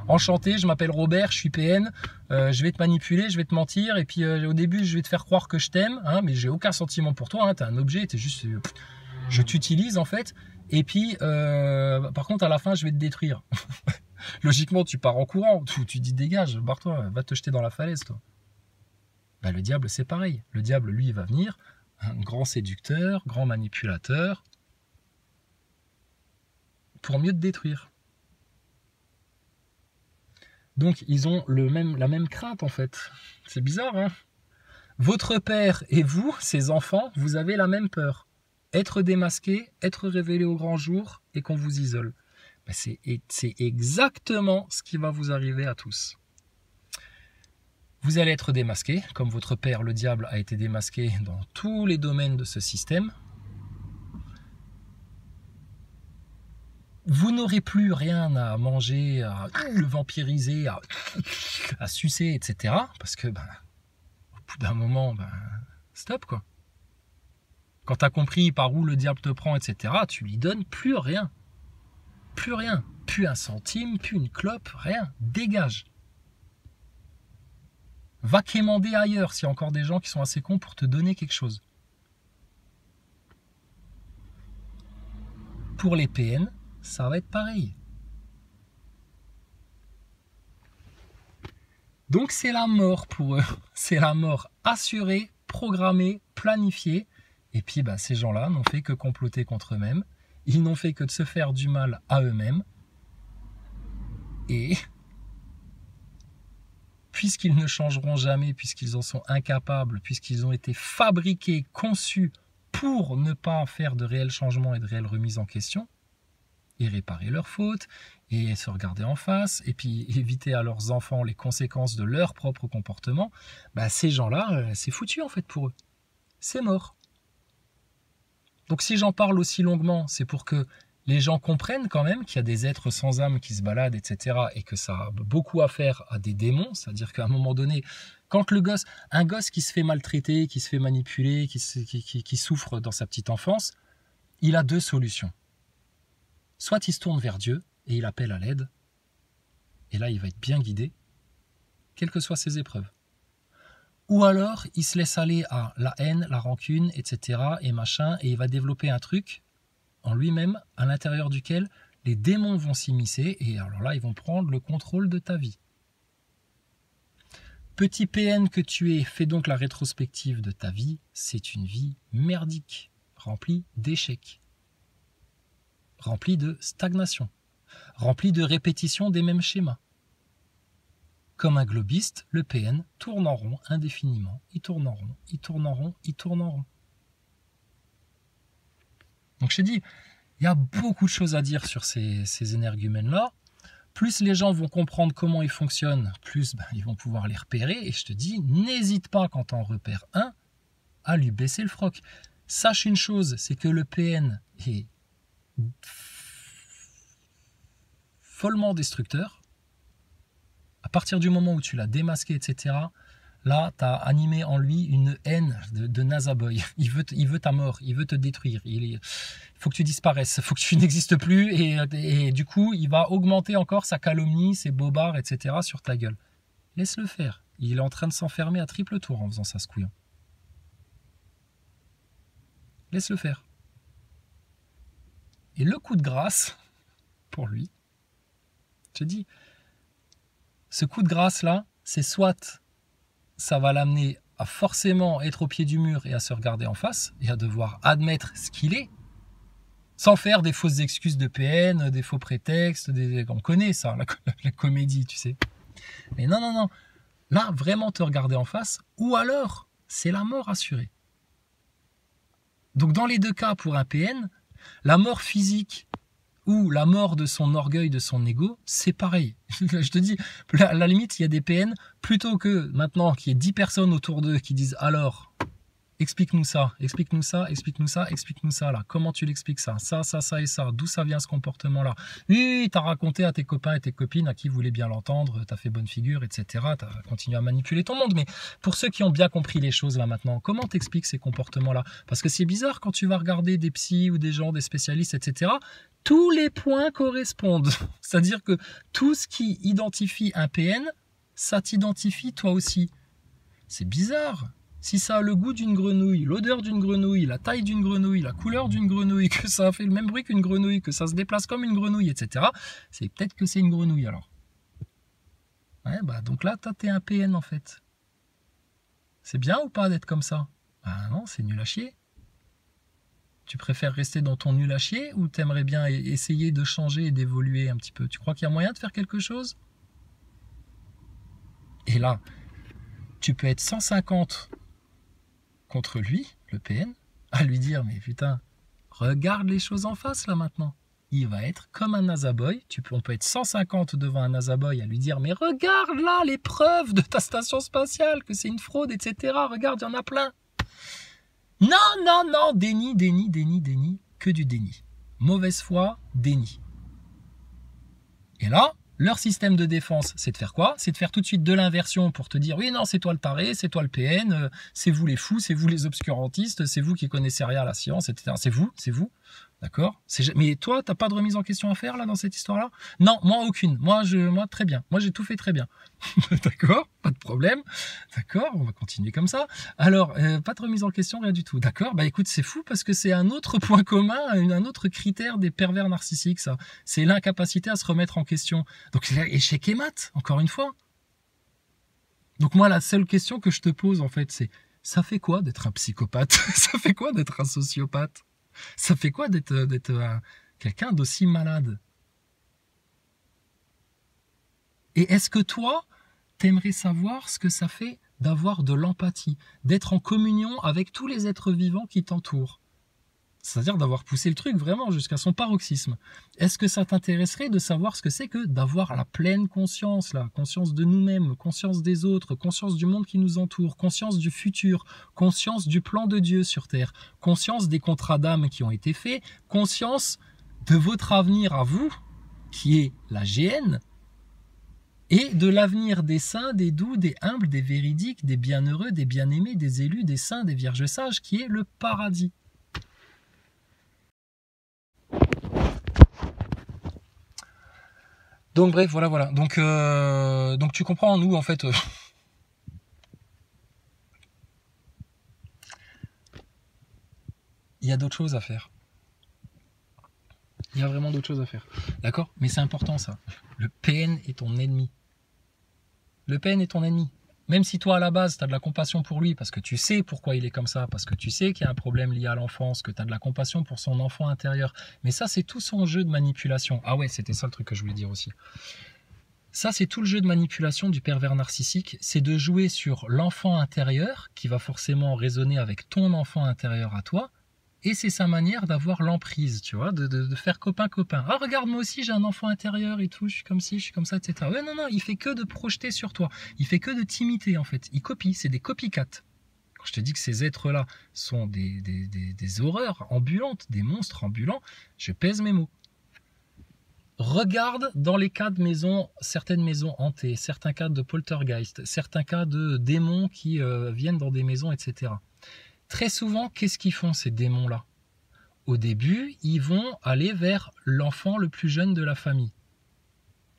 enchanté, je m'appelle Robert, je suis PN, je vais te manipuler, je vais te mentir, et puis au début, je vais te faire croire que je t'aime, hein, mais j'ai aucun sentiment pour toi, hein, tu es un objet, tu es juste... je t'utilise en fait, et puis par contre, à la fin, je vais te détruire. » Logiquement, tu pars en courant, tu dis dégage, barre-toi, va te jeter dans la falaise, toi. Le diable, c'est pareil. Le diable, lui, il va venir, un grand séducteur, grand manipulateur, pour mieux te détruire. Donc, ils ont la même crainte, en fait. C'est bizarre, hein? Votre père et vous, ses enfants, vous avez la même peur. Être démasqué, être révélé au grand jour et qu'on vous isole. C'est exactement ce qui va vous arriver à tous. Vous allez être démasqué, comme votre père, le diable, a été démasqué dans tous les domaines de ce système. Vous n'aurez plus rien à manger, à le vampiriser, à sucer, etc. Parce que, au bout d'un moment, stop, quoi. Quand tu as compris par où le diable te prend, etc., tu lui donnes plus rien. Plus rien, plus un centime, plus une clope, rien, dégage. Va quémander ailleurs s'il y a encore des gens qui sont assez cons pour te donner quelque chose. Pour les PN, ça va être pareil. Donc c'est la mort pour eux, c'est la mort assurée, programmée, planifiée. Et puis ces gens-là n'ont fait que comploter contre eux-mêmes. Ils n'ont fait que de se faire du mal à eux-mêmes. Et puisqu'ils ne changeront jamais, puisqu'ils en sont incapables, puisqu'ils ont été fabriqués, conçus pour ne pas faire de réels changements et de réelles remises en question, et réparer leurs fautes, et se regarder en face, et puis éviter à leurs enfants les conséquences de leur propre comportement, ces gens-là, c'est foutu en fait pour eux. C'est mort. Donc si j'en parle aussi longuement, c'est pour que les gens comprennent quand même qu'il y a des êtres sans âme qui se baladent, etc. et que ça a beaucoup à faire à des démons. C'est-à-dire qu'à un moment donné, quand un gosse qui se fait maltraiter, qui se fait manipuler, qui souffre dans sa petite enfance, il a deux solutions. Soit il se tourne vers Dieu et il appelle à l'aide, et là il va être bien guidé, quelles que soient ses épreuves. Ou alors, il se laisse aller à la haine, la rancune, etc. et machin, et il va développer un truc en lui-même, à l'intérieur duquel les démons vont s'immiscer, et alors là, ils vont prendre le contrôle de ta vie. Petit PN que tu es, fais donc la rétrospective de ta vie. C'est une vie merdique, remplie d'échecs, remplie de stagnation, remplie de répétition des mêmes schémas. Comme un globiste, le PN tourne en rond indéfiniment. Il tourne en rond, il tourne en rond, il tourne en rond. Donc je t'ai dit, il y a beaucoup de choses à dire sur ces énergumènes-là. Plus les gens vont comprendre comment ils fonctionnent, plus ils vont pouvoir les repérer. Et je te dis, n'hésite pas quand tu en repères un, à lui baisser le froc. Sache une chose, c'est que le PN est follement destructeur. À partir du moment où tu l'as démasqué, etc., là, tu as animé en lui une haine de Nazaboy. Il veut ta mort, il veut te détruire. Il faut que tu disparaisses, il faut que tu n'existes plus. Et du coup, il va augmenter encore sa calomnie, ses bobards, etc. sur ta gueule. Laisse-le faire. Il est en train de s'enfermer à triple tour en faisant ça, ce couillon. Laisse-le faire. Et le coup de grâce, pour lui, je te dis, ce coup de grâce-là, c'est soit ça va l'amener à forcément être au pied du mur et à se regarder en face et à devoir admettre ce qu'il est, sans faire des fausses excuses de PN, des faux prétextes, on connaît ça, la comédie, tu sais. Mais non, non, non. Là, vraiment te regarder en face, ou alors, c'est la mort assurée. Donc dans les deux cas, pour un PN, la mort physique ou la mort de son orgueil, de son ego, c'est pareil. Je te dis, à la limite, il y a des PN, plutôt que maintenant qu'il y ait 10 personnes autour d'eux qui disent « Alors, explique-nous ça, explique-nous ça, explique-nous ça, explique-nous ça, là. Comment tu l'expliques ça, ça et ça, d'où ça vient ce comportement-là ?» Oui, t'as raconté à tes copains et tes copines à qui voulaient bien l'entendre, t'as fait bonne figure, etc. T'as continué à manipuler ton monde. Mais pour ceux qui ont bien compris les choses là maintenant, comment t'expliques ces comportements-là? Parce que c'est bizarre quand tu vas regarder des psys ou des gens, des spécialistes, etc., tous les points correspondent. C'est-à-dire que tout ce qui identifie un PN, ça t'identifie toi aussi. C'est bizarre. Si ça a le goût d'une grenouille, l'odeur d'une grenouille, la taille d'une grenouille, la couleur d'une grenouille, que ça a fait le même bruit qu'une grenouille, que ça se déplace comme une grenouille, etc., c'est peut-être que c'est une grenouille alors. Ouais, donc là, t'es un PN en fait. C'est bien ou pas d'être comme ça? Non, c'est nul à chier. Tu préfères rester dans ton nul à chier ou t'aimerais bien essayer de changer et d'évoluer un petit peu? Tu crois qu'il y a moyen de faire quelque chose? Et là, tu peux être 150 contre lui, le PN, à lui dire, mais putain, regarde les choses en face là maintenant. Il va être comme un Nazaboy. On peut être 150 devant un Nazaboy à lui dire, mais regarde là les preuves de ta station spatiale, que c'est une fraude, etc. Regarde, il y en a plein. Non, non, non, déni, déni, déni, déni, que du déni. Mauvaise foi, déni. Et là, leur système de défense, c'est de faire quoi? C'est de faire tout de suite de l'inversion pour te dire, oui, non, c'est toi le taré, c'est toi le PN, c'est vous les fous, c'est vous les obscurantistes, c'est vous qui connaissez rien à la science, etc. C'est vous. D'accord? Mais toi, t'as pas de remise en question à faire là dans cette histoire-là? Non, moi aucune. Moi très bien. Moi j'ai tout fait très bien. D'accord? Pas de problème. D'accord? On va continuer comme ça. Alors, pas de remise en question, rien du tout. D'accord? Écoute, c'est fou parce que c'est un autre point commun, un autre critère des pervers narcissiques, ça. C'est l'incapacité à se remettre en question. Donc échec et mat, encore une fois. Donc moi, la seule question que je te pose en fait, c'est ça fait quoi d'être un psychopathe? Ça fait quoi d'être un sociopathe? Ça fait quoi d'être quelqu'un d'aussi malade? Et est-ce que toi, t'aimerais savoir ce que ça fait d'avoir de l'empathie, d'être en communion avec tous les êtres vivants qui t'entourent? C'est-à-dire d'avoir poussé le truc vraiment jusqu'à son paroxysme. Est-ce que ça t'intéresserait de savoir ce que c'est que d'avoir la pleine conscience, la conscience de nous-mêmes, conscience des autres, conscience du monde qui nous entoure, conscience du futur, conscience du plan de Dieu sur Terre, conscience des contrats d'âme qui ont été faits, conscience de votre avenir à vous, qui est la GN, et de l'avenir des saints, des doux, des humbles, des véridiques, des bienheureux, des bien-aimés, des élus, des saints, des vierges sages, qui est le paradis. Donc bref, voilà. Donc tu comprends, nous en fait, il y a d'autres choses à faire. Il y a vraiment d'autres choses à faire. D'accord? Mais c'est important ça. Le PN est ton ennemi. Le PN est ton ennemi. Même si toi, à la base, tu as de la compassion pour lui, parce que tu sais pourquoi il est comme ça, parce que tu sais qu'il y a un problème lié à l'enfance, que tu as de la compassion pour son enfant intérieur. Mais ça, c'est tout son jeu de manipulation. Ah ouais, c'était ça le truc que je voulais dire aussi. Ça, c'est tout le jeu de manipulation du pervers narcissique, c'est de jouer sur l'enfant intérieur, qui va forcément résonner avec ton enfant intérieur à toi, et c'est sa manière d'avoir l'emprise, tu vois, de faire copain-copain. Ah, regarde, moi aussi, j'ai un enfant intérieur et tout, je suis comme ci, je suis comme ça, etc. Ouais, non, non, il fait que de projeter sur toi. Il fait que de t'imiter, en fait. Il copie, c'est des copycats. Quand je te dis que ces êtres-là sont des horreurs ambulantes, des monstres ambulants, je pèse mes mots. Regarde dans les cas de maisons, certaines maisons hantées, certains cas de poltergeist, certains cas de démons qui viennent dans des maisons, etc. Très souvent, qu'est-ce qu'ils font ces démons-là? Au début, ils vont aller vers l'enfant le plus jeune de la famille.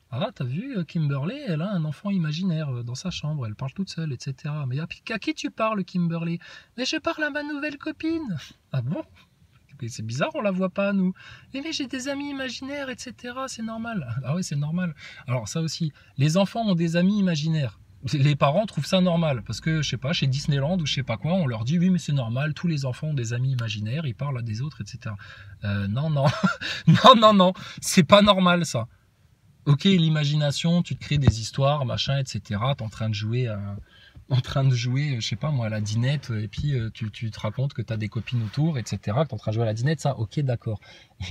Ah, t'as vu, Kimberly, elle a un enfant imaginaire dans sa chambre, elle parle toute seule, etc. Mais à qui tu parles, Kimberly? Mais je parle à ma nouvelle copine. Ah bon? C'est bizarre, on la voit pas, nous. Mais j'ai des amis imaginaires, etc. C'est normal. Ah ouais, c'est normal. Alors ça aussi, les enfants ont des amis imaginaires. Les parents trouvent ça normal, parce que, je sais pas, chez Disneyland ou je sais pas quoi, on leur dit, oui, mais c'est normal, tous les enfants ont des amis imaginaires, ils parlent à des autres, etc. Non, non, non, non, non, c'est pas normal, ça. Ok, l'imagination, tu te crées des histoires, machin, etc. T'es en train de jouer je sais pas moi, à la dinette, et puis tu te racontes que t'as des copines autour, etc. Que t'es en train de jouer à la dinette, ça, ok, d'accord.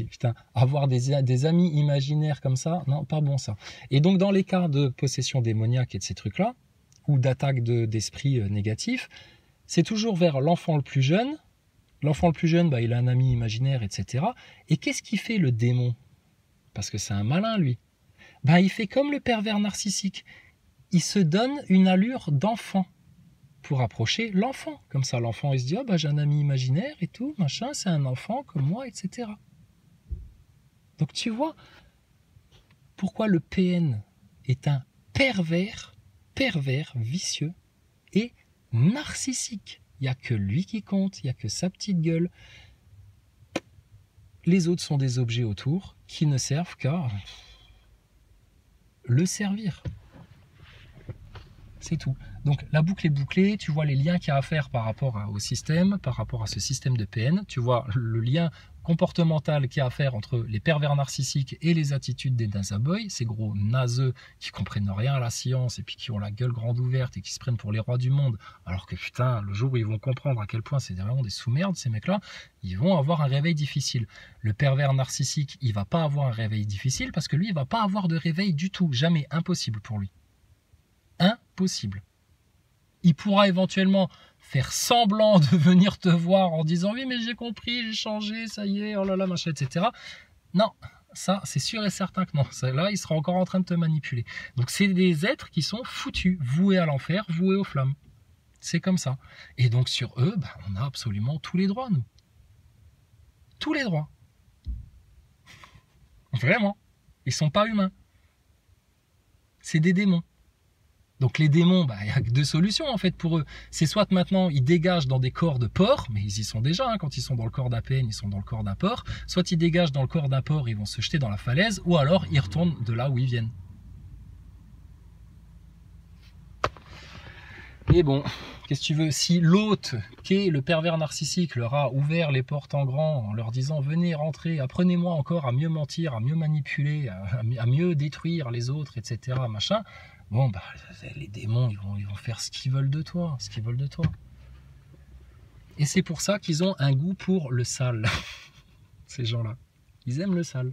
Et putain, avoir des amis imaginaires comme ça, non, pas bon ça. Et donc, dans les cas de possession démoniaque et de ces trucs-là, ou d'attaque d'esprits négatifs, c'est toujours vers l'enfant le plus jeune. L'enfant le plus jeune, bah, il a un ami imaginaire, etc. Et qu'est-ce qu'il fait, le démon? Parce que c'est un malin, lui. Ben, il fait comme le pervers narcissique. Il se donne une allure d'enfant pour approcher l'enfant. Comme ça, l'enfant, il se dit, oh, ben, j'ai un ami imaginaire et tout, machin, c'est un enfant comme moi, etc. Donc, tu vois pourquoi le PN est un pervers vicieux et narcissique. Il n'y a que lui qui compte, il n'y a que sa petite gueule. Les autres sont des objets autour qui ne servent qu'à le servir. C'est tout. Donc la boucle est bouclée, tu vois les liens qu'il y a à faire par rapport au système, par rapport à ce système de PN, tu vois le lien comportemental qu'il y a à faire entre les pervers narcissiques et les attitudes des nazaboys, ces gros naseux qui comprennent rien à la science et puis qui ont la gueule grande ouverte et qui se prennent pour les rois du monde, alors que putain, le jour où ils vont comprendre à quel point c'est vraiment des sous-merdes ces mecs-là, ils vont avoir un réveil difficile. Le pervers narcissique, il va pas avoir un réveil difficile parce que lui, il va pas avoir de réveil du tout, jamais, impossible pour lui. Impossible. Il pourra éventuellement faire semblant de venir te voir en disant oui mais j'ai compris, j'ai changé, ça y est, oh là là, machin, etc. Non, ça c'est sûr et certain que non. Là, il sera encore en train de te manipuler. Donc c'est des êtres qui sont foutus, voués à l'enfer, voués aux flammes. C'est comme ça. Et donc sur eux, bah, on a absolument tous les droits, nous. Tous les droits. Vraiment. Ils sont pas humains. C'est des démons. Donc les démons, bah, il n'y a que deux solutions en fait pour eux. C'est soit maintenant ils dégagent dans des corps de porc, mais ils y sont déjà, hein, quand ils sont dans le corps d'un PN, ils sont dans le corps d'un porc. Soit ils dégagent dans le corps d'un porc, ils vont se jeter dans la falaise, ou alors ils retournent de là où ils viennent. Et bon, qu'est-ce que tu veux? Si l'hôte, qui est le pervers narcissique, leur a ouvert les portes en grand en leur disant venez, rentrez, apprenez-moi encore à mieux mentir, à mieux manipuler, à mieux détruire les autres, etc. machin. Bon, bah, les démons, ils vont faire ce qu'ils veulent de toi, ce qu'ils veulent de toi. Et c'est pour ça qu'ils ont un goût pour le sale, ces gens-là. Ils aiment le sale.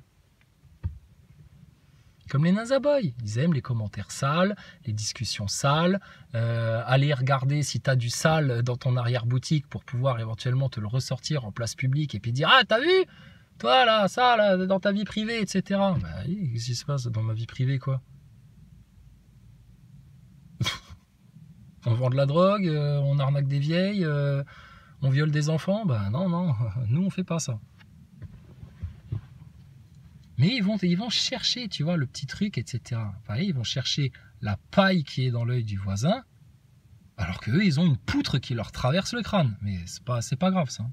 Comme les nazaboys, ils aiment les commentaires sales, les discussions sales, aller regarder si tu as du sale dans ton arrière-boutique pour pouvoir éventuellement te le ressortir en place publique et puis dire « Ah, t'as vu? Toi, là, ça, là, dans ta vie privée, etc. » Bah oui, qu'est-ce qui se passe dans ma vie privée, quoi? On vend de la drogue, on arnaque des vieilles, on viole des enfants. Ben non, non, nous on fait pas ça. Mais ils vont chercher, tu vois, le petit truc, etc. Enfin, ils vont chercher la paille qui est dans l'œil du voisin, alors qu'eux, ils ont une poutre qui leur traverse le crâne. Mais c'est pas grave, ça.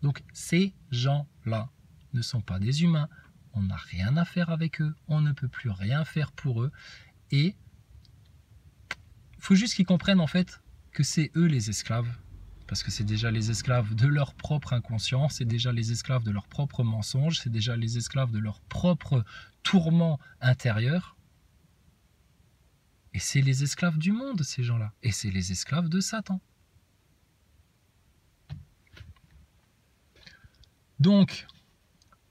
Donc, ces gens-là ne sont pas des humains. On n'a rien à faire avec eux. On ne peut plus rien faire pour eux. Et faut juste qu'ils comprennent en fait que c'est eux les esclaves. Parce que c'est déjà les esclaves de leur propre inconscient, c'est déjà les esclaves de leur propre mensonge, c'est déjà les esclaves de leur propre tourment intérieur. Et c'est les esclaves du monde, ces gens-là. Et c'est les esclaves de Satan. Donc,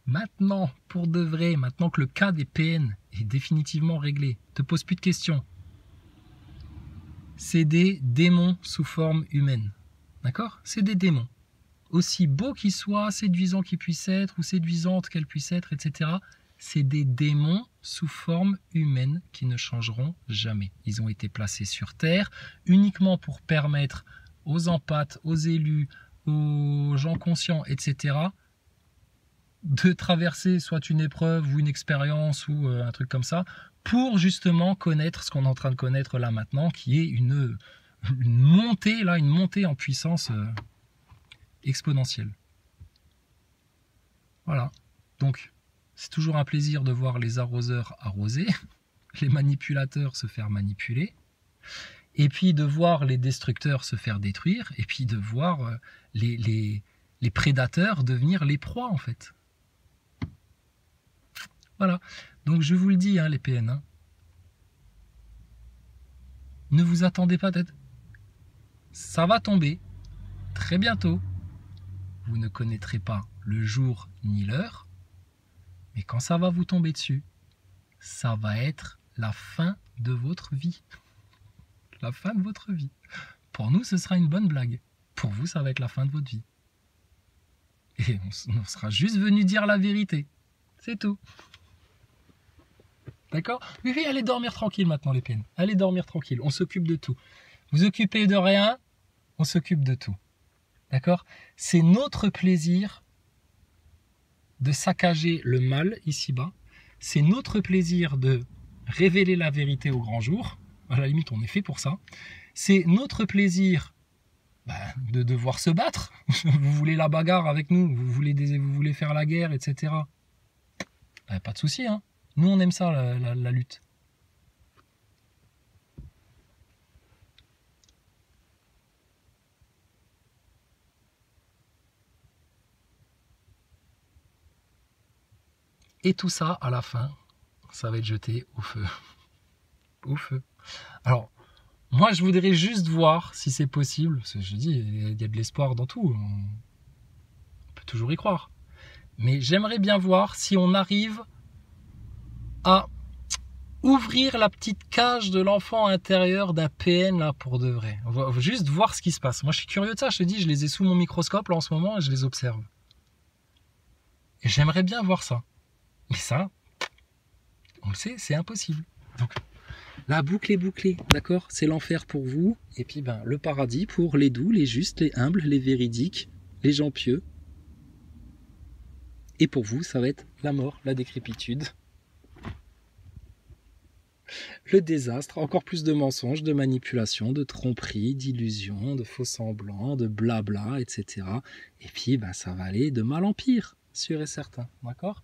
maintenant, pour de vrai, maintenant que le cas des PN est définitivement réglé, te pose plus de questions. C'est des démons sous forme humaine. D'accord? C'est des démons. Aussi beaux qu'ils soient, séduisants qu'ils puissent être, ou séduisantes qu'elles puissent être, etc. C'est des démons sous forme humaine qui ne changeront jamais. Ils ont été placés sur Terre uniquement pour permettre aux empathes, aux élus, aux gens conscients, etc. de traverser soit une épreuve ou une expérience ou un truc comme ça pour justement connaître ce qu'on est en train de connaître là maintenant, qui est une montée en puissance exponentielle. Voilà. Donc, c'est toujours un plaisir de voir les arroseurs arroser, les manipulateurs se faire manipuler, et puis de voir les destructeurs se faire détruire, et puis de voir les prédateurs devenir les proies, en fait. Voilà. Donc, je vous le dis, hein, les PN, hein, ne vous attendez pas d'être... Ça va tomber très bientôt. Vous ne connaîtrez pas le jour ni l'heure, mais quand ça va vous tomber dessus, ça va être la fin de votre vie. La fin de votre vie. Pour nous, ce sera une bonne blague. Pour vous, ça va être la fin de votre vie. Et on sera juste venu dire la vérité. C'est tout. D'accord? Oui, allez dormir tranquille maintenant, les PN. Allez dormir tranquille. On s'occupe de tout. Vous occupez de rien, on s'occupe de tout. D'accord? C'est notre plaisir de saccager le mal ici-bas. C'est notre plaisir de révéler la vérité au grand jour. À la limite, on est fait pour ça. C'est notre plaisir de devoir se battre. Vous voulez la bagarre avec nous, vous voulez faire la guerre, etc. Pas de souci, hein. Nous, on aime ça, la lutte. Et tout ça, à la fin, ça va être jeté au feu. Au feu. Alors, moi, je voudrais juste voir si c'est possible. Parce que je dis, il y a de l'espoir dans tout. On peut toujours y croire. Mais j'aimerais bien voir si on arrive à ouvrir la petite cage de l'enfant intérieur d'un PN là pour de vrai. On va juste voir ce qui se passe. Moi, je suis curieux de ça. Je te dis, je les ai sous mon microscope là en ce moment et je les observe. Et j'aimerais bien voir ça. Mais ça, on le sait, c'est impossible. Donc, la boucle est bouclée, d'accord? C'est l'enfer pour vous, et puis le paradis pour les doux, les justes, les humbles, les véridiques, les gens pieux. Et pour vous, ça va être la mort, la décrépitude, le désastre, encore plus de mensonges, de manipulations, de tromperies, d'illusions, de faux semblants, de blabla, etc. Et puis, ça va aller de mal en pire, sûr et certain, d'accord?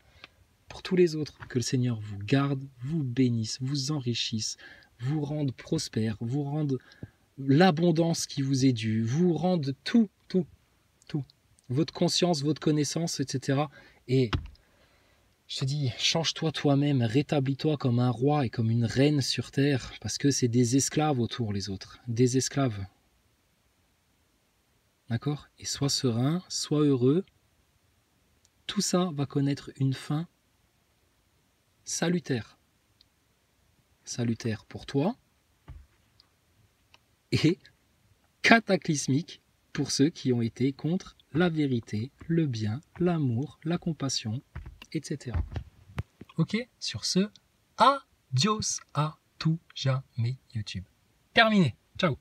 Pour tous les autres, que le Seigneur vous garde, vous bénisse, vous enrichisse, vous rende prospère, vous rende l'abondance qui vous est due, vous rende tout. Votre conscience, votre connaissance, etc. Et je te dis, change-toi toi-même, rétablis-toi comme un roi et comme une reine sur terre, parce que c'est des esclaves autour les autres, des esclaves. D'accord? Et sois serein, sois heureux. Tout ça va connaître une fin salutaire. Salutaire pour toi et cataclysmique pour ceux qui ont été contre la vérité, le bien, l'amour, la compassion, etc. Ok? Sur ce, adios à tout jamais YouTube. Terminé. Ciao.